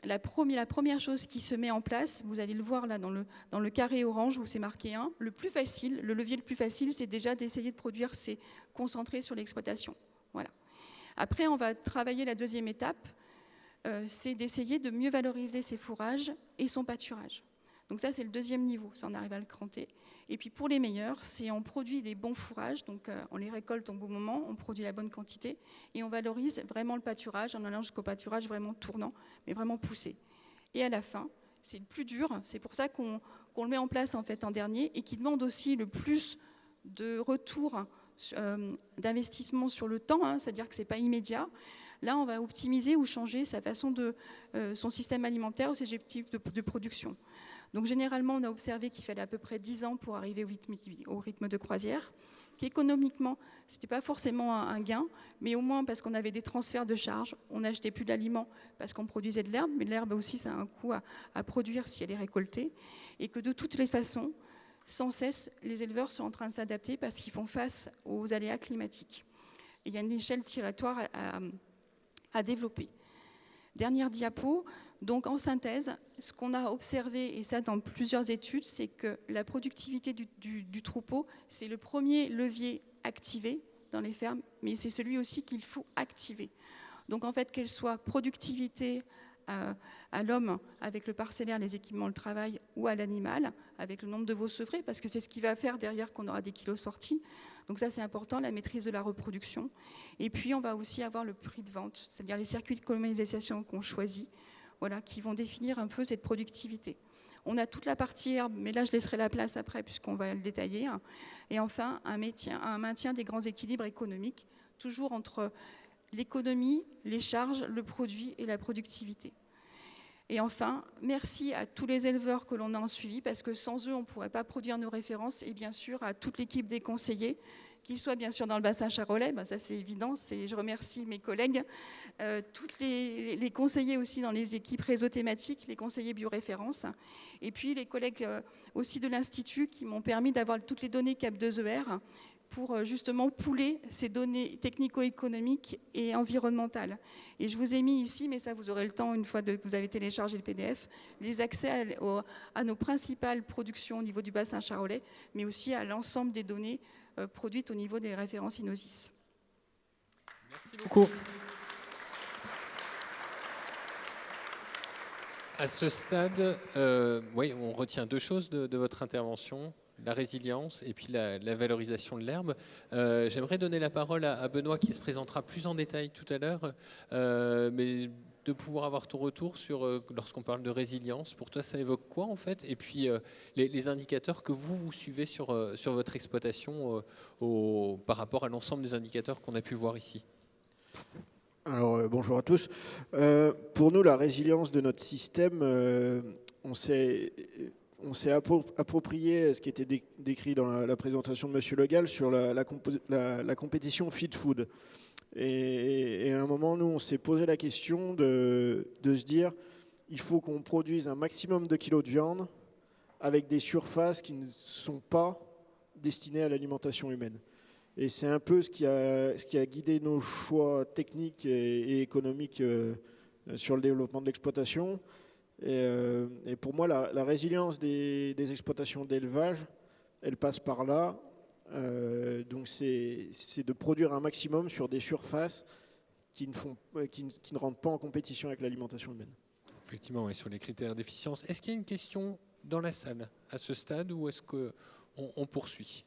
la première chose qui se met en place, vous allez le voir là dans le carré orange où c'est marqué 1, le levier le plus facile, c'est déjà d'essayer de produire, c'est concentrer sur l'exploitation. Voilà. Après, on va travailler la deuxième étape, c'est d'essayer de mieux valoriser ses fourrages et son pâturage. Donc ça, c'est le deuxième niveau, ça on arrive à le cranter. Et puis pour les meilleurs, c'est on produit des bons fourrages, donc on les récolte au bon moment, on produit la bonne quantité, et on valorise vraiment le pâturage, en allant jusqu'au pâturage vraiment tournant, mais vraiment poussé. Et à la fin, c'est le plus dur, c'est pour ça qu'on le met en place en fait en dernier, et qui demande aussi le plus de retour d'investissement sur le temps, hein, c'est-à-dire que ce n'est pas immédiat. Là, on va optimiser ou changer sa façon son système alimentaire ou ses objectifs de production. Donc généralement, on a observé qu'il fallait à peu près 10 ans pour arriver au rythme de croisière, qu'économiquement, ce n'était pas forcément un gain, mais au moins parce qu'on avait des transferts de charges, on n'achetait plus d'aliments parce qu'on produisait de l'herbe, mais l'herbe aussi, ça a un coût à produire si elle est récoltée, et que de toutes les façons, sans cesse, les éleveurs sont en train de s'adapter parce qu'ils font face aux aléas climatiques. Et il y a une échelle tiratoire à développer. Dernière diapo. Donc en synthèse, ce qu'on a observé, et ça dans plusieurs études, c'est que la productivité du troupeau, c'est le premier levier activé dans les fermes, mais c'est celui aussi qu'il faut activer. Donc en fait, qu'elle soit productivité à l'homme avec le parcellaire, les équipements, le travail, ou à l'animal avec le nombre de veaux sevrés, parce que c'est ce qui va faire derrière qu'on aura des kilos sortis. Donc ça, c'est important, la maîtrise de la reproduction. Et puis, on va aussi avoir le prix de vente, c'est-à-dire les circuits de commercialisation qu'on choisit, voilà, qui vont définir un peu cette productivité. On a toute la partie herbe, mais là, je laisserai la place après, puisqu'on va le détailler. Et enfin, un maintien des grands équilibres économiques, toujours entre l'économie, les charges, le produit et la productivité. Et enfin, merci à tous les éleveurs que l'on a en suivi, parce que sans eux, on ne pourrait pas produire nos références, et bien sûr à toute l'équipe des conseillers, qu'ils soient bien sûr dans le bassin charolais, ça c'est évident, je remercie mes collègues, tous les conseillers aussi dans les équipes réseau thématiques, les conseillers bioréférences, et puis les collègues aussi de l'Institut qui m'ont permis d'avoir toutes les données CAP2ER, pour justement pooler ces données technico-économiques et environnementales. Et je vous ai mis ici, mais ça vous aurez le temps une fois que vous avez téléchargé le PDF, les accès à nos principales productions au niveau du bassin charolais, mais aussi à l'ensemble des données produites au niveau des références INOSIS. Merci beaucoup. À ce stade, oui, on retient deux choses de votre intervention. La résilience et puis la valorisation de l'herbe. J'aimerais donner la parole à Benoît qui se présentera plus en détail tout à l'heure, mais de pouvoir avoir ton retour sur, lorsqu'on parle de résilience, pour toi ça évoque quoi en fait? Et puis les indicateurs que vous suivez sur votre exploitation par rapport à l'ensemble des indicateurs qu'on a pu voir ici. Alors bonjour à tous. Pour nous, la résilience de notre système, on s'est approprié ce qui était décrit dans la présentation de M. Le Gall sur la compétition feed food. Et à un moment, nous, on s'est posé la question de se dire il faut qu'on produise un maximum de kilos de viande avec des surfaces qui ne sont pas destinées à l'alimentation humaine. Et c'est un peu ce qui a guidé nos choix techniques et économiques sur le développement de l'exploitation. Et pour moi, la résilience des exploitations d'élevage, elle passe par là. Donc c'est de produire un maximum sur des surfaces qui ne rentrent pas en compétition avec l'alimentation humaine. Effectivement, oui, sur les critères d'efficience. Est-ce qu'il y a une question dans la salle à ce stade ou est-ce qu'on poursuit?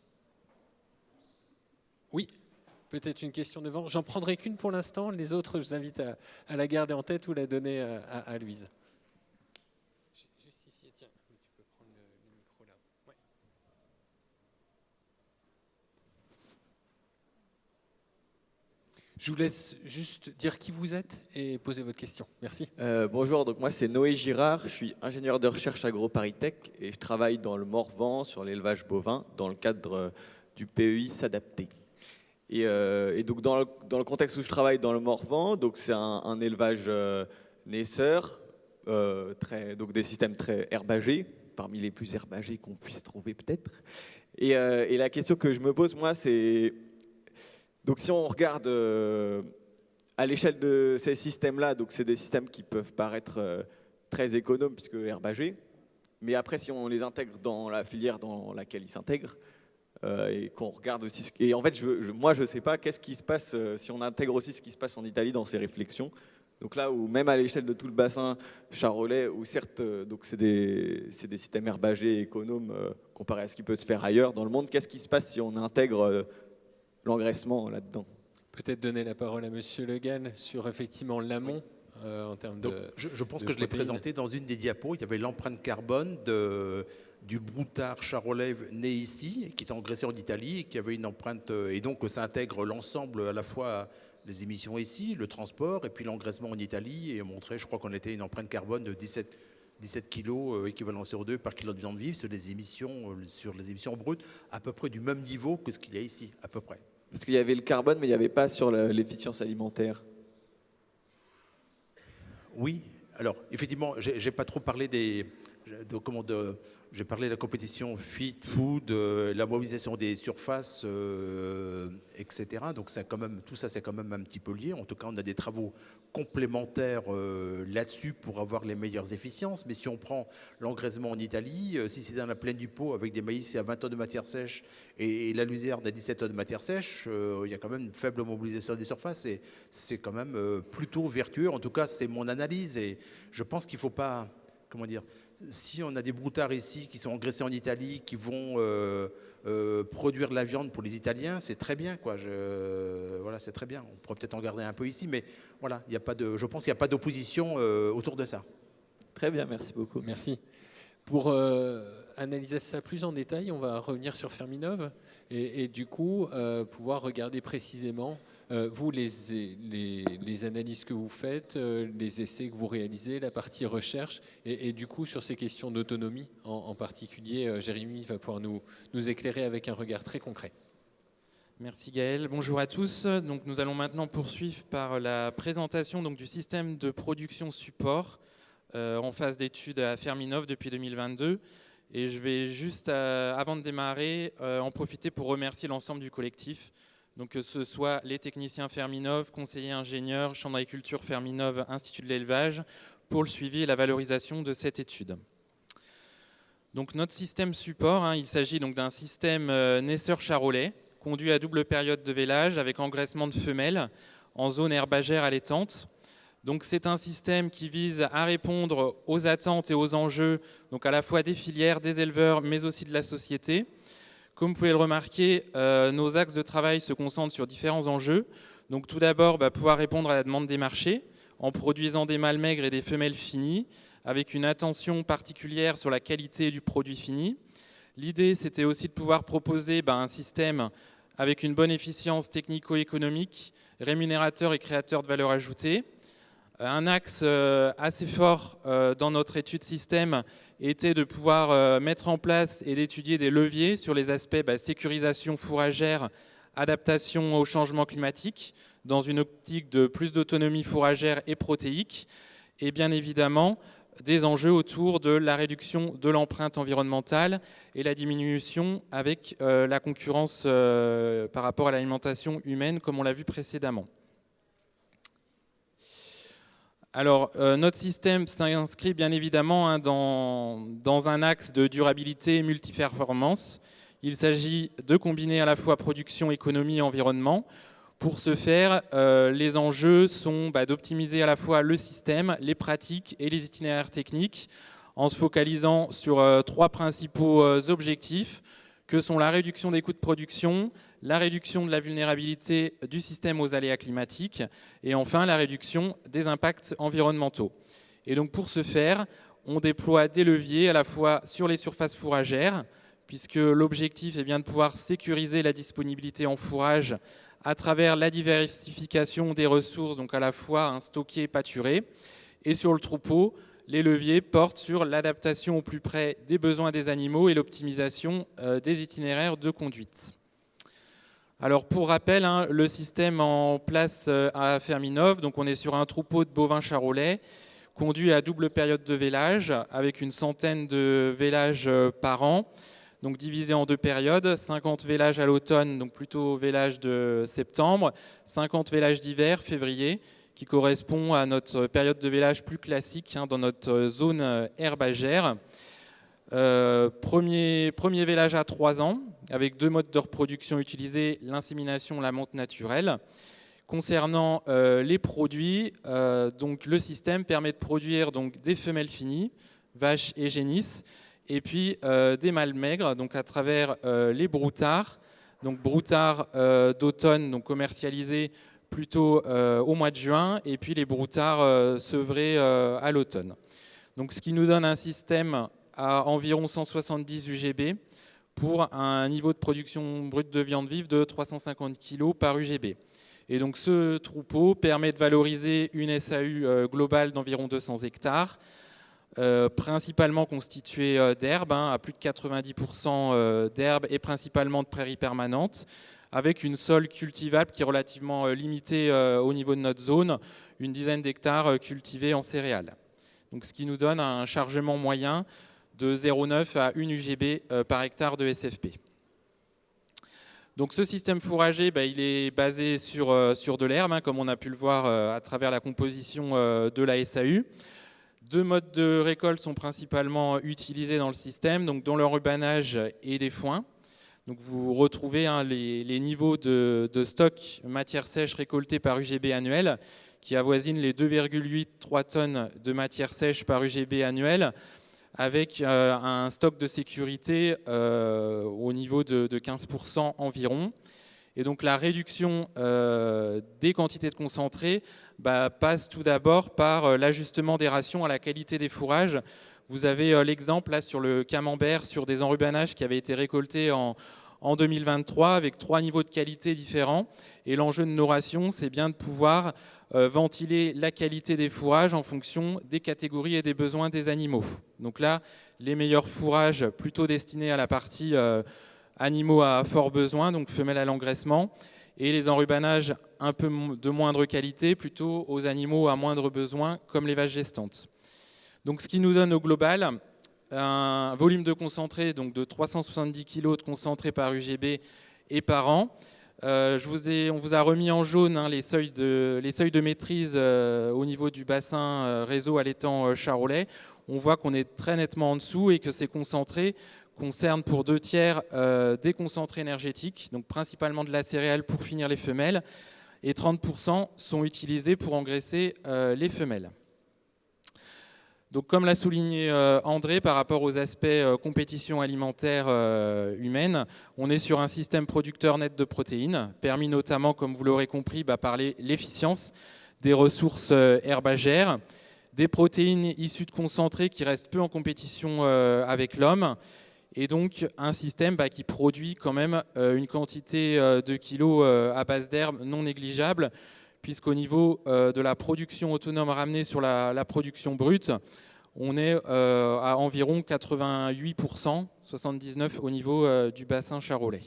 Oui, peut-être une question devant. J'en prendrai qu'une pour l'instant. Les autres, je vous invite à la garder en tête ou la donner à Louise. Juste ici, tiens, tu peux prendre le micro là. Ouais. Je vous laisse juste dire qui vous êtes et poser votre question. Merci. Bonjour, donc moi c'est Noé Girard, je suis ingénieur de recherche AgroParisTech et je travaille dans le Morvan sur l'élevage bovin dans le cadre du PEI S'adapter. Et donc dans le contexte où je travaille dans le Morvan, donc c'est un élevage naisseur, donc des systèmes très herbagés, parmi les plus herbagés qu'on puisse trouver peut-être. Et la question que je me pose moi c'est, donc si on regarde à l'échelle de ces systèmes-là, donc c'est des systèmes qui peuvent paraître très économes puisque herbagés, mais après si on les intègre dans la filière dans laquelle ils s'intègrent, et qu'on regarde aussi, et en fait moi je sais pas qu'est-ce qui se passe si on intègre aussi ce qui se passe en Italie dans ces réflexions. Donc là où même à l'échelle de tout le bassin charolais, où certes donc c'est des systèmes herbagés et économes comparé à ce qui peut se faire ailleurs dans le monde, qu'est-ce qui se passe si on intègre l'engraissement là-dedans? Peut-être donner la parole à Monsieur Le Gall sur effectivement l'amont en termes Donc, de. je pense de que je l'ai protéines. présenté dans une des diapos. Il y avait l'empreinte carbone du broutard charolais né ici, qui est engraissé en Italie, et qui avait une empreinte. Et donc, ça intègre l'ensemble, à la fois les émissions ici, le transport, et puis l'engraissement en Italie. Et on montrait, je crois qu'on était une empreinte carbone de 17 kg équivalent CO2 par kilo de viande vive sur les émissions brutes, à peu près du même niveau que ce qu'il y a ici, à peu près. Parce qu'il y avait le carbone, mais il n'y avait pas sur l'efficience alimentaire. Oui, alors effectivement, j'ai pas trop parlé j'ai parlé de la compétition Fit Food, la mobilisation des surfaces, etc. Donc tout ça, c'est quand même un petit peu lié. En tout cas, on a des travaux complémentaires là-dessus pour avoir les meilleures efficiences. Mais si on prend l'engraissement en Italie, si c'est dans la plaine du Pô avec des maïs à 20 tonnes de matière sèche et la luzerne à 17 tonnes de matière sèche, il y a quand même une faible mobilisation des surfaces. Et c'est quand même plutôt vertueux. En tout cas, c'est mon analyse. Et je pense qu'il ne faut pas... Comment dire, si on a des broutards ici qui sont engraissés en Italie, qui vont produire de la viande pour les Italiens, c'est très bien, quoi. Voilà, c'est très bien. On pourrait peut-être en garder un peu ici, mais voilà, je pense qu'il n'y a pas d'opposition autour de ça. Très bien, merci beaucoup. Merci. Pour analyser ça plus en détail, on va revenir sur Ferminov et du coup pouvoir regarder précisément vous, les analyses que vous faites, les essais que vous réalisez, la partie recherche, et du coup, sur ces questions d'autonomie en particulier, Jérémy va pouvoir nous éclairer avec un regard très concret. Merci Gaël. Bonjour à tous. Donc, nous allons maintenant poursuivre par la présentation donc, du système de production support en phase d'étude à Ferminov depuis 2022. Et je vais juste, avant de démarrer, en profiter pour remercier l'ensemble du collectif. Donc que ce soit les techniciens Ferminov, conseillers ingénieurs, Chambre d'agriculture Ferminov, Institut de l'élevage, pour le suivi et la valorisation de cette étude. Donc notre système support, il s'agit donc d'un système naisseur charolais, conduit à double période de vélage avec engraissement de femelles en zone herbagère allaitante. Donc c'est un système qui vise à répondre aux attentes et aux enjeux, donc à la fois des filières, des éleveurs, mais aussi de la société. Comme vous pouvez le remarquer, nos axes de travail se concentrent sur différents enjeux. Donc tout d'abord, pouvoir répondre à la demande des marchés en produisant des mâles maigres et des femelles finies, avec une attention particulière sur la qualité du produit fini. L'idée, c'était aussi de pouvoir proposer un système avec une bonne efficience technico-économique, rémunérateur et créateur de valeur ajoutée. Un axe assez fort dans notre étude système était de pouvoir mettre en place et d'étudier des leviers sur les aspects sécurisation fourragère, adaptation au changement climatique, dans une optique de plus d'autonomie fourragère et protéique, et bien évidemment des enjeux autour de la réduction de l'empreinte environnementale et la diminution avec la concurrence par rapport à l'alimentation humaine, comme on l'a vu précédemment. Alors, notre système s'inscrit bien évidemment dans un axe de durabilité et multiperformance. Il s'agit de combiner à la fois production, économie et environnement. Pour ce faire, les enjeux sont d'optimiser à la fois le système, les pratiques et les itinéraires techniques en se focalisant sur 3 principaux objectifs que sont la réduction des coûts de production, la réduction de la vulnérabilité du système aux aléas climatiques et enfin la réduction des impacts environnementaux. Et donc pour ce faire, on déploie des leviers à la fois sur les surfaces fourragères, puisque l'objectif est bien de pouvoir sécuriser la disponibilité en fourrage à travers la diversification des ressources, donc à la fois stockées et pâturées. Et sur le troupeau, les leviers portent sur l'adaptation au plus près des besoins des animaux et l'optimisation des itinéraires de conduite. Alors pour rappel, le système en place à Ferminov, donc on est sur un troupeau de bovins charolais conduit à double période de vélage avec une centaine de vélages par an, donc divisé en 2 périodes, 50 vélages à l'automne, donc plutôt vélage de septembre, 50 vélages d'hiver, février, qui correspond à notre période de vélage plus classique dans notre zone herbagère. Premier vélage à 3 ans, avec 2 modes de reproduction utilisés, l'insémination, la monte naturelle. Concernant les produits, donc le système permet de produire donc, des femelles finies, vaches et génisses, et puis des mâles maigres, donc à travers les broutards. Donc broutards d'automne, donc commercialisés plutôt au mois de juin, et puis les broutards sevrés à l'automne. Donc ce qui nous donne un système à environ 170 UGB pour un niveau de production brute de viande vive de 350 kg par UGB. Et donc ce troupeau permet de valoriser une SAU globale d'environ 200 hectares, principalement constituée d'herbes, à plus de 90% d'herbes et principalement de prairies permanentes, avec une sol cultivable qui est relativement limitée au niveau de notre zone, une dizaine d'hectares cultivés en céréales. Donc, ce qui nous donne un chargement moyen de 0,9 à 1 UGB par hectare de SFP. Donc ce système fourrager, il est basé sur de l'herbe, comme on a pu le voir à travers la composition de la SAU. 2 modes de récolte sont principalement utilisés dans le système, donc dans l'enrubanage et des foins. Donc vous retrouvez les niveaux de stock matière sèche récoltée par UGB annuel qui avoisinent les 2,83 tonnes de matière sèche par UGB annuel, avec un stock de sécurité au niveau de 15% environ. Et donc la réduction des quantités de concentré passe tout d'abord par l'ajustement des rations à la qualité des fourrages. Vous avez l'exemple là sur le camembert, sur des enrubanages qui avaient été récoltés en 2023 avec 3 niveaux de qualité différents. Et l'enjeu de nos rations, c'est bien de pouvoir ventiler la qualité des fourrages en fonction des catégories et des besoins des animaux. Donc là, les meilleurs fourrages plutôt destinés à la partie animaux à fort besoin, donc femelles à l'engraissement, et les enrubanages un peu de moindre qualité, plutôt aux animaux à moindre besoin, comme les vaches gestantes. Donc ce qui nous donne au global un volume de concentré donc de 370 kg de concentré par UGB et par an. On vous a remis en jaune les seuils de maîtrise au niveau du bassin réseau à l'étang charolais. On voit qu'on est très nettement en dessous et que ces concentrés concernent pour 2 tiers des concentrés énergétiques, donc principalement de la céréale pour finir les femelles, et 30% sont utilisés pour engraisser les femelles. Donc, comme l'a souligné André, par rapport aux aspects compétition alimentaire humaine, on est sur un système producteur net de protéines, permis notamment, comme vous l'aurez compris, par l'efficience des ressources herbagères, des protéines issues de concentrés qui restent peu en compétition avec l'homme, et donc un système qui produit quand même une quantité de kilos à base d'herbes non négligeable, puisqu'au niveau de la production autonome ramenée sur la production brute, on est à environ 88%, 79% au niveau du bassin charolais.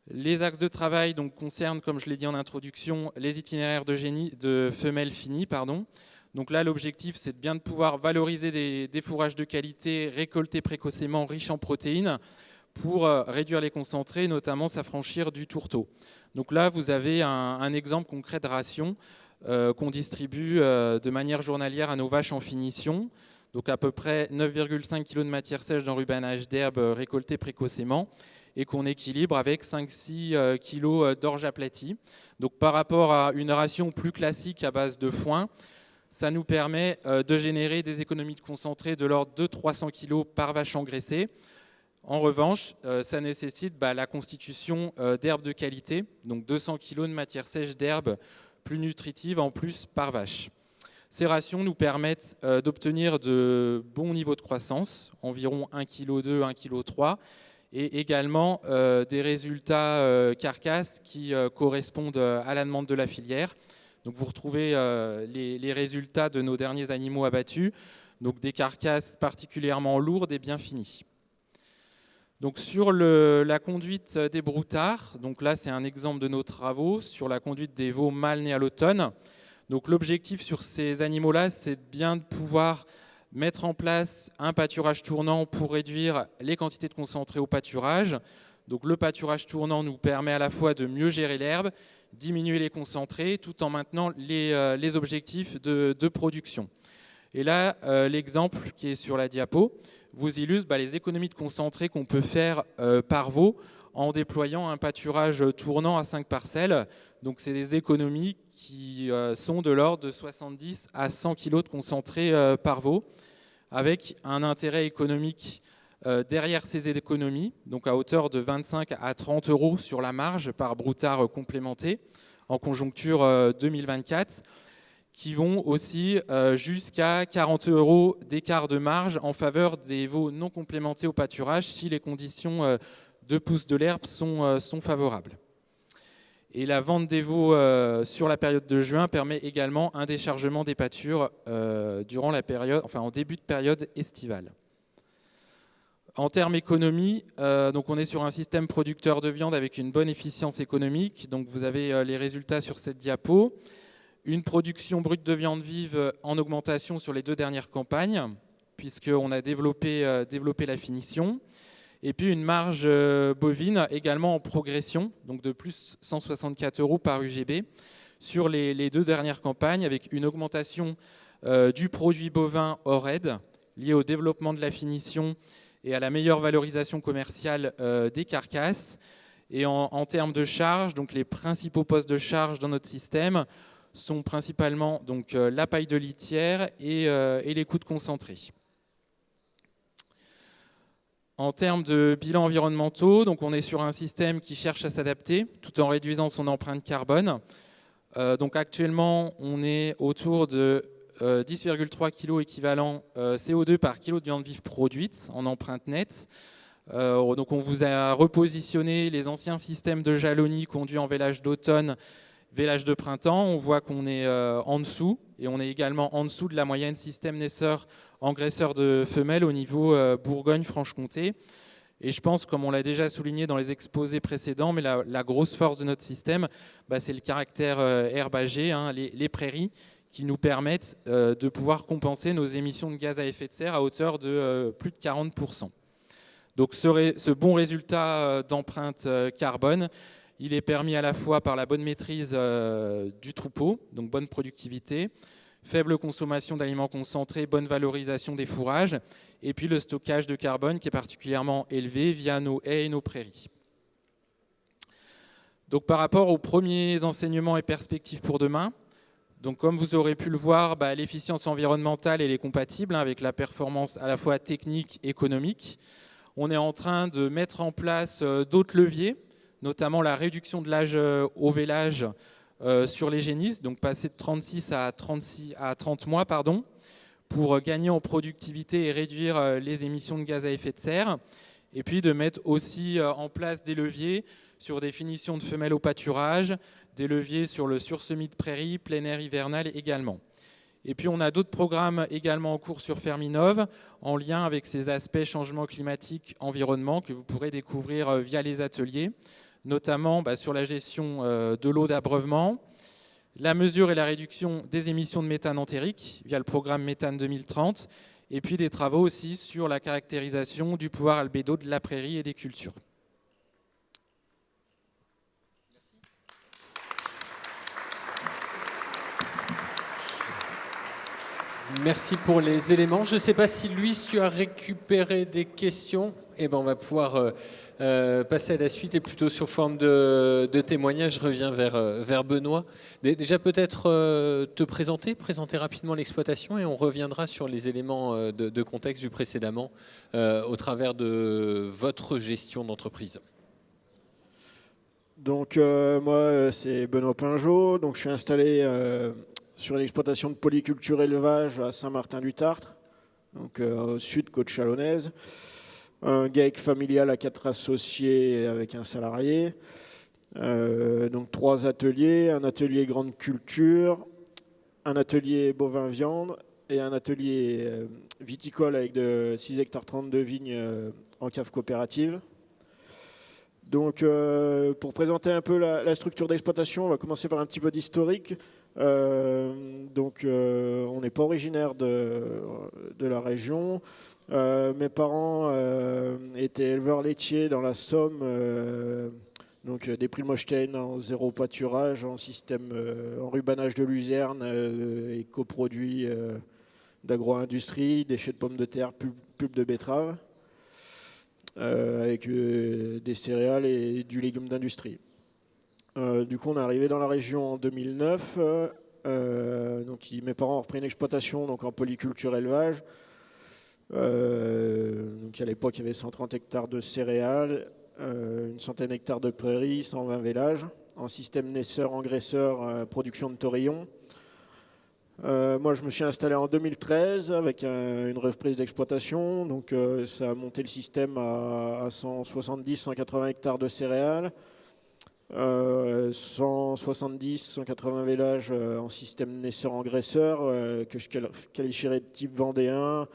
Les axes de travail donc, concernent, comme je l'ai dit en introduction, les itinéraires de femelles finies. Donc là, l'objectif, c'est de bien pouvoir valoriser des fourrages de qualité récoltés précocement, riches en protéines, pour réduire les concentrés, notamment s'affranchir du tourteau. Donc là, vous avez un exemple concret de ration qu'on distribue de manière journalière à nos vaches en finition. Donc à peu près 9,5 kg de matière sèche d'enrubanage d'herbe récoltée précocement et qu'on équilibre avec 5-6 kg d'orge aplatie. Donc par rapport à une ration plus classique à base de foin, ça nous permet de générer des économies de concentré de l'ordre de 300 kg par vache engraissée. En revanche, ça nécessite la constitution d'herbes de qualité, donc 200 kg de matière sèche d'herbe plus nutritive en plus par vache. Ces rations nous permettent d'obtenir de bons niveaux de croissance, environ 1,2 kg, 1,3 kg, et également des résultats carcasses qui correspondent à la demande de la filière. Donc vous retrouvez les résultats de nos derniers animaux abattus, donc des carcasses particulièrement lourdes et bien finies. Donc sur la conduite des broutards, donc là c'est un exemple de nos travaux sur la conduite des veaux mâles nés à l'automne. Donc l'objectif sur ces animaux-là, c'est bien de pouvoir mettre en place un pâturage tournant pour réduire les quantités de concentré au pâturage. Donc le pâturage tournant nous permet à la fois de mieux gérer l'herbe, diminuer les concentrés, tout en maintenant les objectifs de production. Et là, l'exemple qui est sur la diapo vous illustre les économies de concentré qu'on peut faire par veau en déployant un pâturage tournant à 5 parcelles. Donc c'est des économies qui sont de l'ordre de 70 à 100 kg de concentré par veau, avec un intérêt économique derrière ces économies, donc à hauteur de 25 à 30 euros sur la marge par broutard complémenté en conjoncture 2024, qui vont aussi jusqu'à 40 euros d'écart de marge en faveur des veaux non complémentés au pâturage si les conditions de pousse de l'herbe sont favorables. Et la vente des veaux sur la période de juin permet également un déchargement des pâtures durant la période, en début de période estivale. En termes économie, donc on est sur un système producteur de viande avec une bonne efficience économique. Donc vous avez les résultats sur cette diapo. Une production brute de viande vive en augmentation sur les 2 dernières campagnes, puisqu'on a développé la finition. Et puis une marge bovine également en progression, donc de plus 164 euros par UGB sur les 2 dernières campagnes, avec une augmentation du produit bovin hors aide lié au développement de la finition et à la meilleure valorisation commerciale des carcasses. Et en termes de charges, donc les principaux postes de charge dans notre système sont principalement donc, la paille de litière et les coûts de concentré. En termes de bilan environnementaux, donc on est sur un système qui cherche à s'adapter tout en réduisant son empreinte carbone. Donc actuellement, on est autour de 10,3 kg équivalent CO2 par kilo de viande vive produite en empreinte nette. Donc on vous a repositionné les anciens systèmes de jalonnie conduits en vélage d'automne, vélage de printemps. On voit qu'on est en dessous et on est également en dessous de la moyenne système naisseur engraisseur de femelles au niveau Bourgogne-Franche-Comté. Et je pense, comme on l'a déjà souligné dans les exposés précédents, mais la grosse force de notre système, c'est le caractère herbagé, les prairies, qui nous permettent de pouvoir compenser nos émissions de gaz à effet de serre à hauteur de plus de 40%. Donc ce bon résultat d'empreinte carbone, il est permis à la fois par la bonne maîtrise du troupeau, donc bonne productivité, faible consommation d'aliments concentrés, bonne valorisation des fourrages, et puis le stockage de carbone qui est particulièrement élevé via nos haies et nos prairies. Donc par rapport aux premiers enseignements et perspectives pour demain, donc comme vous aurez pu le voir, l'efficience environnementale elle est compatible avec la performance à la fois technique et économique. On est en train de mettre en place d'autres leviers, notamment la réduction de l'âge au vélage sur les génisses, donc passer de 36 à 30 mois, pour gagner en productivité et réduire les émissions de gaz à effet de serre. Et puis de mettre aussi en place des leviers sur des finitions de femelles au pâturage, des leviers sur le sursemis de prairies, plein air hivernal également. Et puis on a d'autres programmes également en cours sur Ferminov, en lien avec ces aspects changement climatique, environnement, que vous pourrez découvrir via les ateliers, notamment sur la gestion de l'eau d'abreuvement, la mesure et la réduction des émissions de méthane entérique via le programme Méthane 2030, et puis des travaux aussi sur la caractérisation du pouvoir albédo de la prairie et des cultures. Merci pour les éléments. Je ne sais pas si Louise, tu as récupéré des questions. On va pouvoir passer à la suite et plutôt sur forme de témoignage. Je reviens vers Benoît. Déjà peut-être te présenter rapidement l'exploitation et on reviendra sur les éléments de contexte du précédemment au travers de votre gestion d'entreprise. Donc moi c'est Benoît Pinjot, donc je suis installé sur une exploitation de polyculture élevage à Saint-Martin-du-Tartre, donc au sud côte chalonnaise. un GAEC familial à 4 associés avec un salarié. Donc 3 ateliers, un atelier grande culture, un atelier bovin-viande et un atelier viticole avec 6 hectares 30 de vignes en cave coopérative. Donc pour présenter un peu la structure d'exploitation, on va commencer par un petit peu d'historique. On n'est pas originaire de la région. Mes parents étaient éleveurs laitiers dans la Somme, des Primosstein en 0 pâturage, en système enrubanage de luzerne et coproduits d'agro-industrie, déchets de pommes de terre, pulpe de betterave, avec des céréales et du légume d'industrie. Du coup, on est arrivé dans la région en 2009. Mes parents ont repris une exploitation en polyculture élevage. À l'époque, il y avait 130 hectares de céréales, une centaine d'hectares de prairies, 120 vélages, en système naisseur-engraisseur, production de taurillons. Moi, je me suis installé en 2013 avec une reprise d'exploitation. Donc, ça a monté le système à 170-180 hectares de céréales. 170-180 vélages en système naisseur-engraisseur que je qualifierais de type vendéen,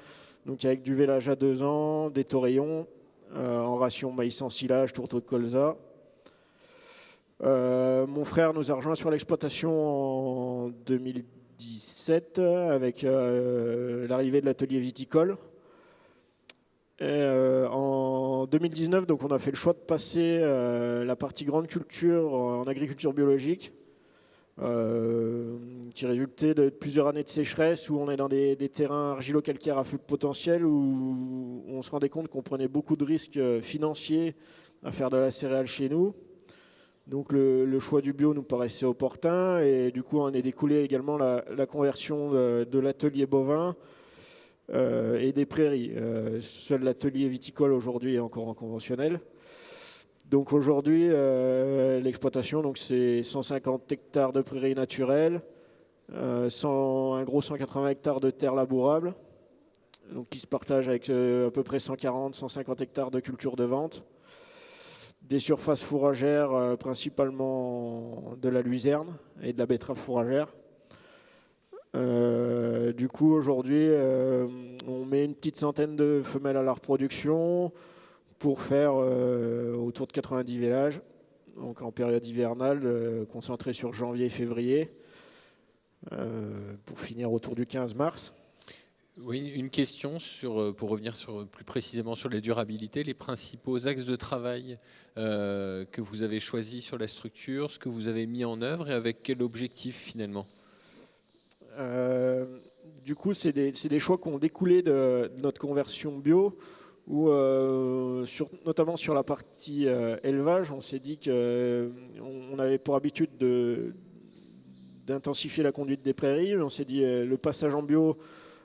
donc avec du vélage à 2 ans, des taurillons en ration maïs en silage, tourteau de colza. Mon frère nous a rejoint sur l'exploitation en 2017 avec l'arrivée de l'atelier viticole. En 2019, donc, on a fait le choix de passer la partie grande culture en agriculture biologique, qui résultait de plusieurs années de sécheresse, où on est dans des terrains argilo-calcaires à faible potentiel, où on se rendait compte qu'on prenait beaucoup de risques financiers à faire de la céréale chez nous. Donc le choix du bio nous paraissait opportun, et du coup on est découlé également la conversion de l'atelier bovin et des prairies. Seul l'atelier viticole aujourd'hui est encore en conventionnel. Donc aujourd'hui, l'exploitation, c'est 150 hectares de prairies naturelles, un gros 180 hectares de terres labourables, donc qui se partagent avec à peu près 140-150 hectares de culture de vente. Des surfaces fourragères, principalement de la luzerne et de la betterave fourragère. Du coup, aujourd'hui, on met une petite centaine de femelles à la reproduction pour faire autour de 90 vélages, donc en période hivernale, concentrée sur janvier et février, pour finir autour du 15 mars. Oui, une question pour revenir plus précisément sur la durabilité, les principaux axes de travail que vous avez choisis sur la structure, ce que vous avez mis en œuvre et avec quel objectif finalement? Du coup, c'est des choix qui ont découlé de notre conversion bio, où notamment sur la partie élevage, on s'est dit qu'on avait pour habitude d'intensifier la conduite des prairies. On s'est dit le passage en bio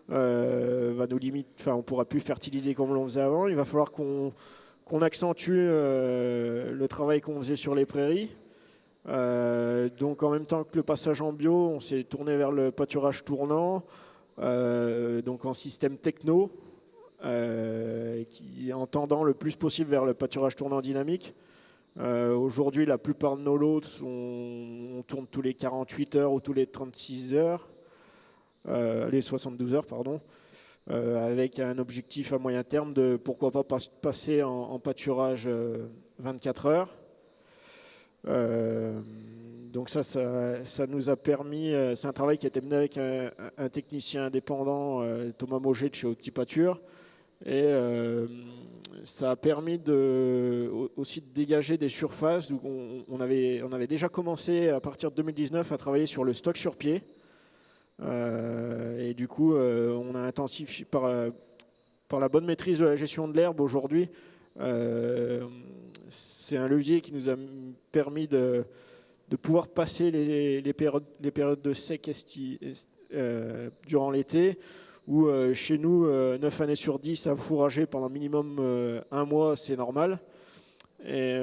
va nous limiter, on ne pourra plus fertiliser comme l'on faisait avant. Il va falloir qu'on accentue le travail qu'on faisait sur les prairies. Donc en même temps que le passage en bio, on s'est tourné vers le pâturage tournant, donc en système techno, en tendant le plus possible vers le pâturage tournant dynamique. Aujourd'hui, la plupart de nos lots, on tourne tous les 48 heures ou tous les 36 heures, les 72 heures, pardon, avec un objectif à moyen terme de pourquoi pas passer en pâturage 24 heures. Donc ça nous a permis, c'est un travail qui a été mené avec un technicien indépendant, Thomas Mauger de chez Opti Pâture, et ça a permis aussi de dégager des surfaces où on avait déjà commencé à partir de 2019 à travailler sur le stock sur pied, et du coup on a intensifié par la bonne maîtrise de la gestion de l'herbe aujourd'hui. C'est un levier qui nous a permis de pouvoir passer les périodes de sec durant l'été, où chez nous, 9 années sur 10, à fourrager pendant minimum 1 mois, c'est normal. Et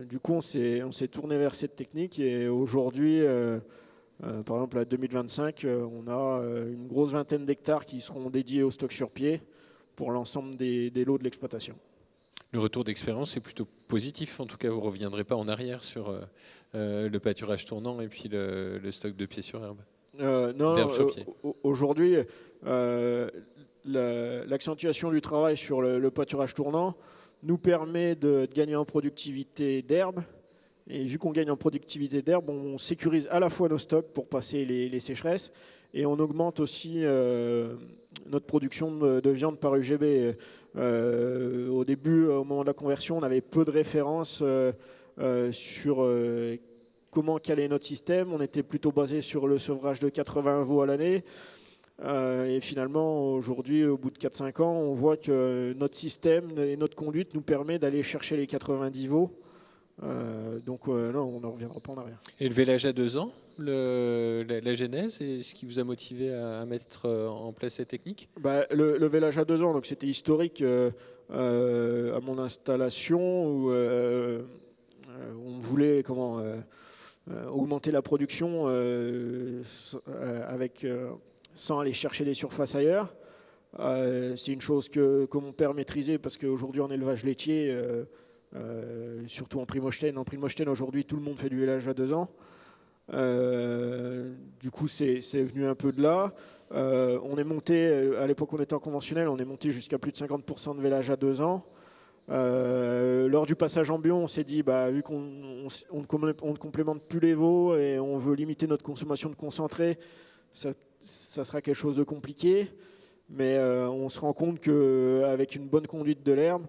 du coup, on s'est tourné vers cette technique, et aujourd'hui, par exemple, à 2025, on a une grosse vingtaine d'hectares qui seront dédiés au stock sur pied pour l'ensemble des lots de l'exploitation. Le retour d'expérience est plutôt positif. En tout cas, vous ne reviendrez pas en arrière sur le pâturage tournant et puis le stock de pieds sur herbe. Non, D'herbe sur pied. aujourd'hui, l'accentuation du travail sur le pâturage tournant nous permet de gagner en productivité d'herbe. Et vu qu'on gagne en productivité d'herbe, on sécurise à la fois nos stocks pour passer les sécheresses et on augmente aussi notre production de viande par UGB. Au début, au moment de la conversion, on avait peu de références sur comment caler notre système. On était plutôt basé sur le sevrage de 80 veaux à l'année. Et finalement, aujourd'hui, au bout de 4-5 ans, on voit que notre système et notre conduite nous permet d'aller chercher les 90 veaux. Donc non, on n'en reviendra pas en arrière. Et le vélage à 2 ans, la genèse, et ce qui vous a motivé à mettre en place cette technique? Le vélage à 2 ans, donc c'était historique à mon installation où on voulait augmenter la production sans aller chercher des surfaces ailleurs. C'est une chose que mon père maîtrisait parce qu'aujourd'hui en élevage laitier, surtout en Primogène. En Primogène, aujourd'hui, tout le monde fait du vélage à 2 ans. Du coup, c'est venu un peu de là. On est monté, à l'époque où on était en conventionnel, on est monté jusqu'à plus de 50% de vélage à 2 ans. Lors du passage en bio, on s'est dit, vu qu'on ne complémente plus les veaux et on veut limiter notre consommation de concentré, ça sera quelque chose de compliqué. Mais on se rend compte qu'avec une bonne conduite de l'herbe,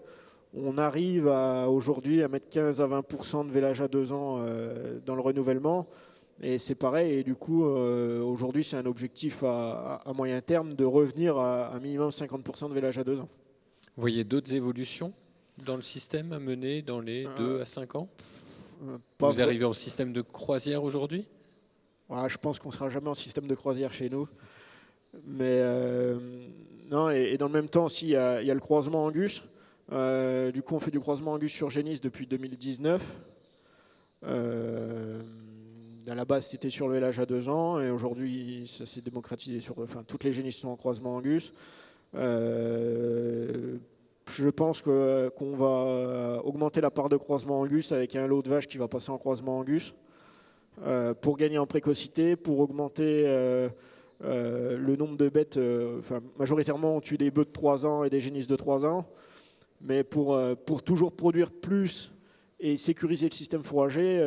on arrive aujourd'hui à mettre 15 à 20% de vélage à 2 ans dans le renouvellement. Et c'est pareil. Et du coup, aujourd'hui, c'est un objectif à moyen terme de revenir à un minimum 50% de vélage à 2 ans. Vous voyez d'autres évolutions dans le système à mener dans les 2 à 5 ans? Vous arrivez en système de croisière aujourd'hui? Je pense qu'on ne sera jamais en système de croisière chez nous. Mais non, et dans le même temps aussi, il y a le croisement Angus. Du coup, on fait du croisement Angus sur génisse depuis 2019. À la base, c'était sur le vélage à 2 ans et aujourd'hui, ça s'est démocratisé toutes les génisses sont en croisement Angus. Je pense qu'on va augmenter la part de croisement Angus avec un lot de vaches qui va passer en croisement Angus pour gagner en précocité, pour augmenter le nombre de bêtes. Majoritairement, on tue des bœufs de 3 ans et des génisses de 3 ans. Mais pour toujours produire plus et sécuriser le système fourrager,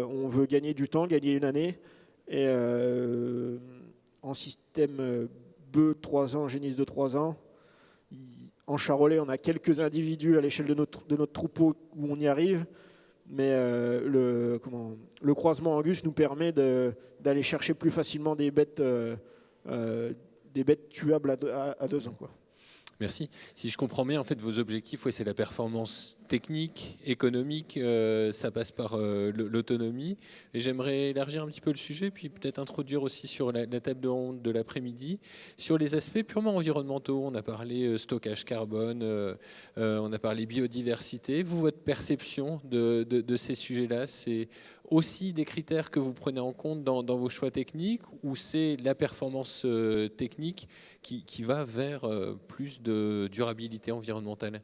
on veut gagner du temps, gagner une année. Et en système bœuf de 3 ans, génisse de 3 ans, en Charolais, on a quelques individus à l'échelle de notre troupeau où on y arrive. Mais le croisement Angus nous permet d'aller chercher plus facilement des bêtes tuables à 2 ans, quoi. Merci. Si je comprends bien, en fait, vos objectifs, c'est la performance technique, économique, ça passe par l'autonomie. Et j'aimerais élargir un petit peu le sujet, puis peut-être introduire aussi sur la table ronde de l'après-midi, sur les aspects purement environnementaux. On a parlé stockage carbone, on a parlé biodiversité. Vous, votre perception de ces sujets-là, c'est aussi des critères que vous prenez en compte dans vos choix techniques, ou c'est la performance technique qui va vers plus de durabilité environnementale?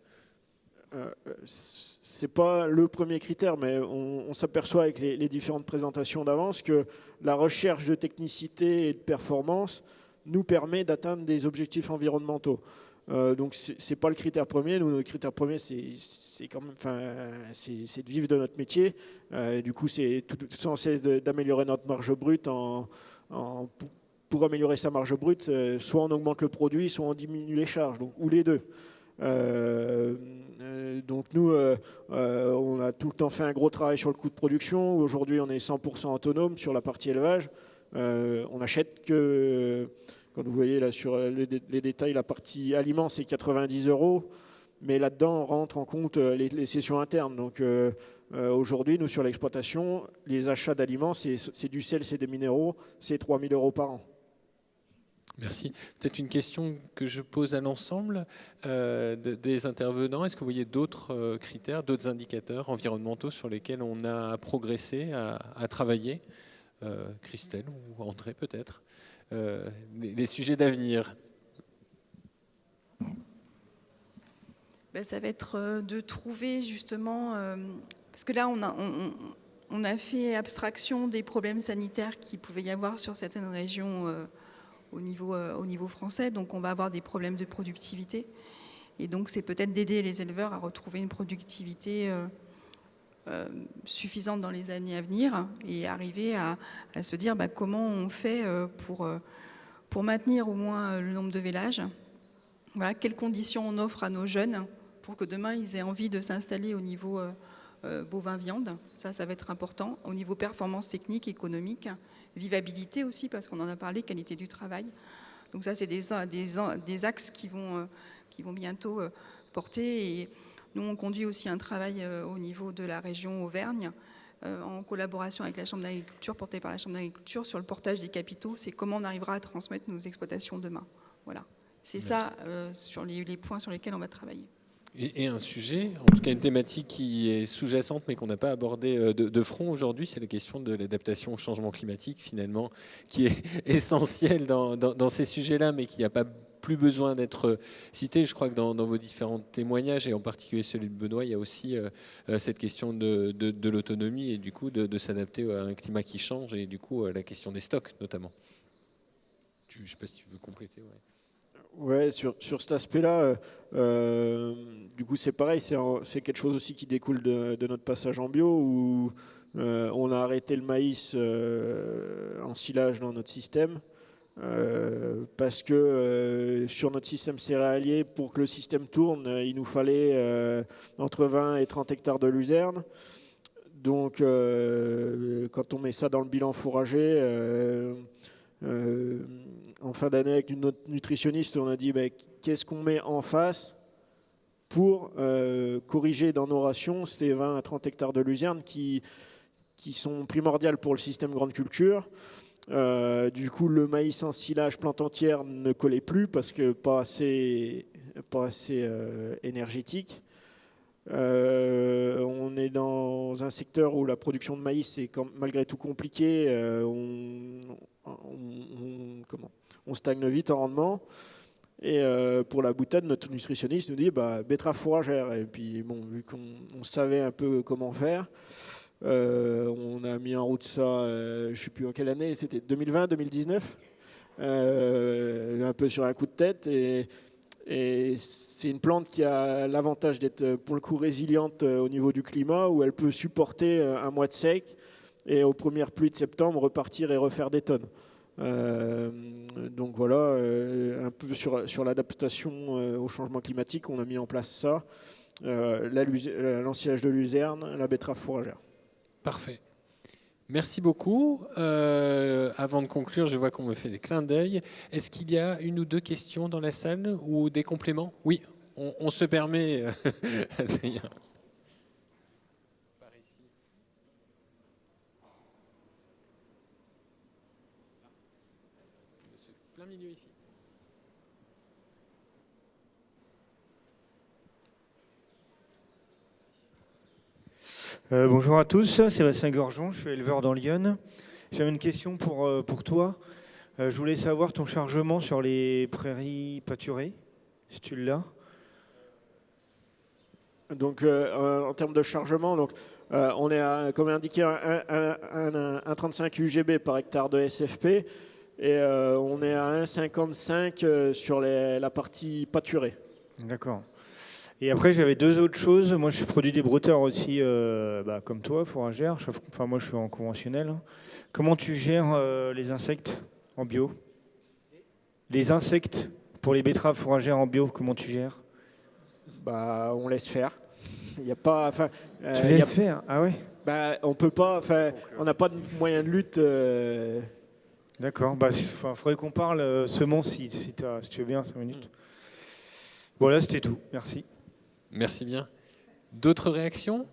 C'est pas le premier critère, mais on s'aperçoit avec les différentes présentations d'avance que la recherche de technicité et de performance nous permet d'atteindre des objectifs environnementents. Donc c'est pas le critère premier. Nous, notre critère premier, c'est quand même, c'est de vivre de notre métier. Du coup, c'est tout sans cesse d'améliorer notre marge brute pour améliorer sa marge brute, soit on augmente le produit, soit on diminue les charges, ou les deux. Donc nous, on a tout le temps fait un gros travail sur le coût de production. Aujourd'hui, on est 100% autonome sur la partie élevage. On achète que, quand vous voyez là sur les détails, la partie aliments, c'est 90 €. Mais là-dedans, on rentre en compte les cessions internes. Donc aujourd'hui, nous, sur l'exploitation, les achats d'aliments, c'est du sel, c'est des minéraux, c'est 3 000 € par an. Merci. Peut-être une question que je pose à l'ensemble des intervenants. Est-ce que vous voyez d'autres critères, d'autres indicateurs environnementaux sur lesquels on a progressé, à travailler? Christelle ou André peut-être, les sujets d'avenir. Ça va être de trouver justement, parce que là on a fait abstraction des problèmes sanitaires qu'il pouvait y avoir sur certaines régions au niveau français, donc on va avoir des problèmes de productivité. Et donc c'est peut-être d'aider les éleveurs à retrouver une productivité suffisante dans les années à venir et arriver à se dire comment on fait pour maintenir au moins le nombre de vélages. Voilà, quelles conditions on offre à nos jeunes pour que demain ils aient envie de s'installer au niveau bovin-viande. Ça va être important. Au niveau performance technique, économique, vivabilité aussi, parce qu'on en a parlé, qualité du travail. Donc ça, c'est des axes qui vont bientôt porter. Et nous, on conduit aussi un travail au niveau de la région Auvergne, en collaboration avec la Chambre d'agriculture, portée par la Chambre d'agriculture, sur le portage des capitaux. C'est comment on arrivera à transmettre nos exploitations demain. Voilà. C'est ça sur les points sur lesquels on va travailler. Et un sujet, en tout cas une thématique qui est sous-jacente mais qu'on n'a pas abordé de front aujourd'hui, c'est la question de l'adaptation au changement climatique finalement, qui est essentielle dans ces sujets-là, mais qui n'a pas plus besoin d'être cité. Je crois que dans vos différents témoignages, et en particulier celui de Benoît, il y a aussi cette question de l'autonomie et du coup de s'adapter à un climat qui change et du coup la question des stocks notamment. Je ne sais pas si tu veux compléter. Ouais. Ouais, sur cet aspect-là, du coup c'est pareil, c'est quelque chose aussi qui découle de notre passage en bio où on a arrêté le maïs en silage dans notre système parce que sur notre système céréalier, pour que le système tourne, il nous fallait entre 20 et 30 hectares de luzerne. Donc quand on met ça dans le bilan fourrager, en fin d'année avec notre nutritionniste, on a dit qu'est-ce qu'on met en face pour corriger dans nos rations ces 20 à 30 hectares de luzerne qui sont primordiales pour le système grande culture. Du coup, le maïs en silage plante entière ne collait plus parce que pas assez énergétique. On est dans un secteur où la production de maïs est malgré tout compliquée. On stagne vite en rendement. Et pour la boutade, notre nutritionniste nous dit betterave fourragère. Et puis bon, vu qu'on savait un peu comment faire, on a mis en route ça, je ne sais plus en quelle année, c'était 2020, 2019, un peu sur un coup de tête. Et c'est une plante qui a l'avantage d'être pour le coup résiliente au niveau du climat, où elle peut supporter un mois de sec et aux premières pluies de septembre repartir et refaire des tonnes. Donc voilà, un peu sur l'adaptation au changement climatique, on a mis en place ça, l'ensilage de luzerne, la betterave fourragère. Parfait. Merci beaucoup. Avant de conclure, je vois qu'on me fait des clins d'œil. Est-ce qu'il y a une ou deux questions dans la salle ou des compléments? Oui, on se permet. Adrien. Par ici. Plein milieu ici. Bonjour à tous, Sébastien Gorgeon, je suis éleveur dans l'Yonne. J'avais une question pour toi. Je voulais savoir ton chargement sur les prairies pâturées, si tu l'as. Donc en termes de chargement, donc, on est à, comme indiqué, un 35 UGB par hectare de SFP et on est à 1,55 sur la partie pâturée. D'accord. Et après, j'avais deux autres choses. Moi, je suis produit des brouteurs aussi, comme toi, fourragère. Enfin, moi, je suis en conventionnel. Comment tu gères les insectes en bio? Les insectes pour les betteraves fourragères en bio, comment tu gères? On laisse faire. Il y a pas. Tu laisses faire? Ah ouais. On peut pas. On n'a pas de moyen de lutte. D'accord. Faudrait qu'on parle semences si tu veux bien 5 minutes. Voilà, c'était tout. Merci. Merci bien. D'autres réactions?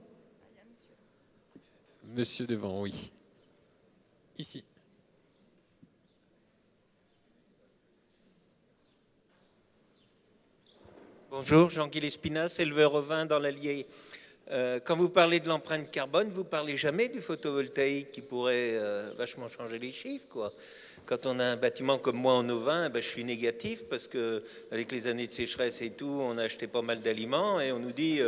Monsieur devant, oui. Ici. Bonjour, Jean-Guy Lespinasse, éleveur ovin dans l'Allier. Quand vous parlez de l'empreinte carbone, vous parlez jamais du photovoltaïque qui pourrait vachement changer les chiffres, quoi. Quand on a un bâtiment comme moi en Auvin, je suis négatif parce que avec les années de sécheresse et tout, on a acheté pas mal d'aliments et on nous dit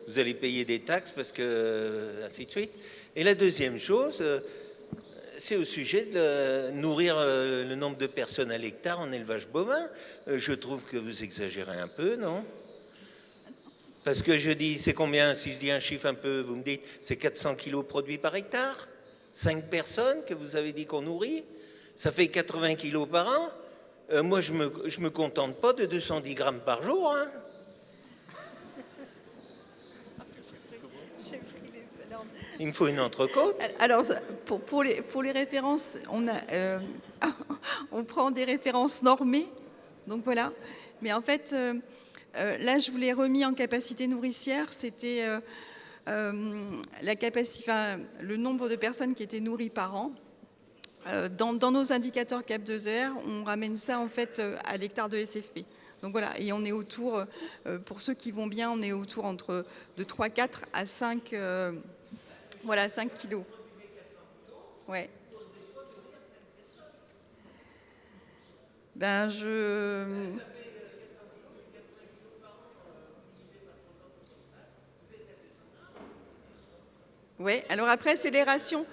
vous allez payer des taxes parce que ainsi de suite. Et la deuxième chose, c'est au sujet de nourrir le nombre de personnes à l'hectare en élevage bovin. Je trouve que vous exagérez un peu, non? Parce que je dis, c'est combien? Si je dis un chiffre un peu, vous me dites, c'est 400 kilos produits par hectare. 5 personnes que vous avez dit qu'on nourrit. Ça fait 80 kilos par an. Moi, je me contente pas de 210 grammes par jour. Hein. Il me faut une entrecôte. Alors, pour les références, on prend des références normées. Donc voilà. Mais en fait, là, je vous l'ai remis en capacité nourricière. C'était le nombre de personnes qui étaient nourries par an. Dans nos indicateurs CAP2R, on ramène ça en fait à l'hectare de SFP. Donc voilà, et on est autour, pour ceux qui vont bien, on est autour de 3,4 à 5, 5 kilos. Ouais. Ouais, alors après, c'est les rations.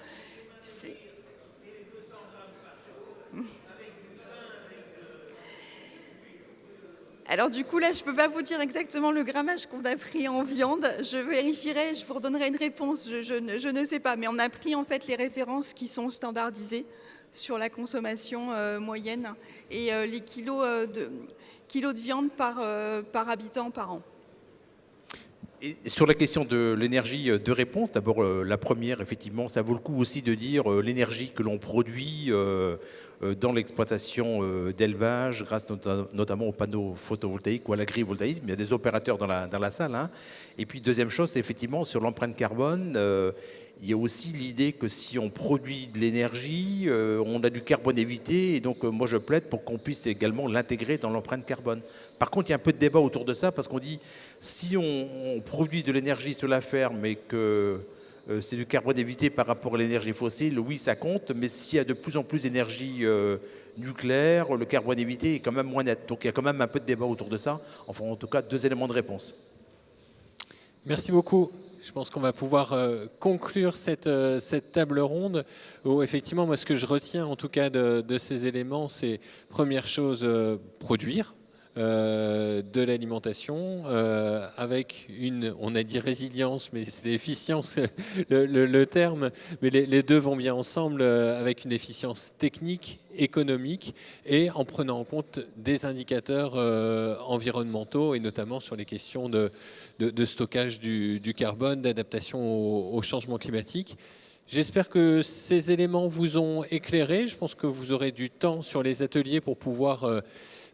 Alors du coup, là, je ne peux pas vous dire exactement le grammage qu'on a pris en viande. Je vérifierai, je vous redonnerai une réponse. Je ne sais pas, mais on a pris en fait les références qui sont standardisées sur la consommation moyenne et les kilos de viande par habitant par an. Et sur la question de l'énergie, deux réponses. D'abord, la première, effectivement, ça vaut le coup aussi de dire l'énergie que l'on produit dans l'exploitation d'élevage, grâce notamment aux panneaux photovoltaïques ou à l'agrivoltaïsme. Il y a des opérateurs dans la salle. Hein. Et puis, deuxième chose, c'est effectivement sur l'empreinte carbone. Il y a aussi l'idée que si on produit de l'énergie, on a du carbone évité. Et donc, moi, je plaide pour qu'on puisse également l'intégrer dans l'empreinte carbone. Par contre, il y a un peu de débat autour de ça parce qu'on dit si on produit de l'énergie sur la ferme et que c'est du carbone évité par rapport à l'énergie fossile, oui, ça compte. Mais s'il y a de plus en plus d'énergie nucléaire, le carbone évité est quand même moins net. Donc, il y a quand même un peu de débat autour de ça. Enfin, en tout cas, deux éléments de réponse. Merci beaucoup. Je pense qu'on va pouvoir conclure cette table ronde où effectivement, moi, ce que je retiens en tout cas de ces éléments, c'est première chose, produire de l'alimentation avec on a dit résilience, mais c'est efficience le terme, mais les deux vont bien ensemble avec une efficience technique, économique et en prenant en compte des indicateurs environnementaux et notamment sur les questions de stockage du carbone, d'adaptation au changement climatique. J'espère que ces éléments vous ont éclairé. Je pense que vous aurez du temps sur les ateliers pour pouvoir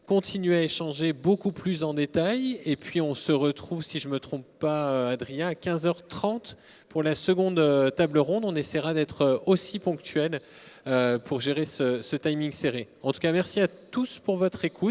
continuer à échanger beaucoup plus en détail. Et puis on se retrouve, si je ne me trompe pas, Adrien, à 15h30 pour la seconde table ronde. On essaiera d'être aussi ponctuel pour gérer ce timing serré. En tout cas, merci à tous pour votre écoute.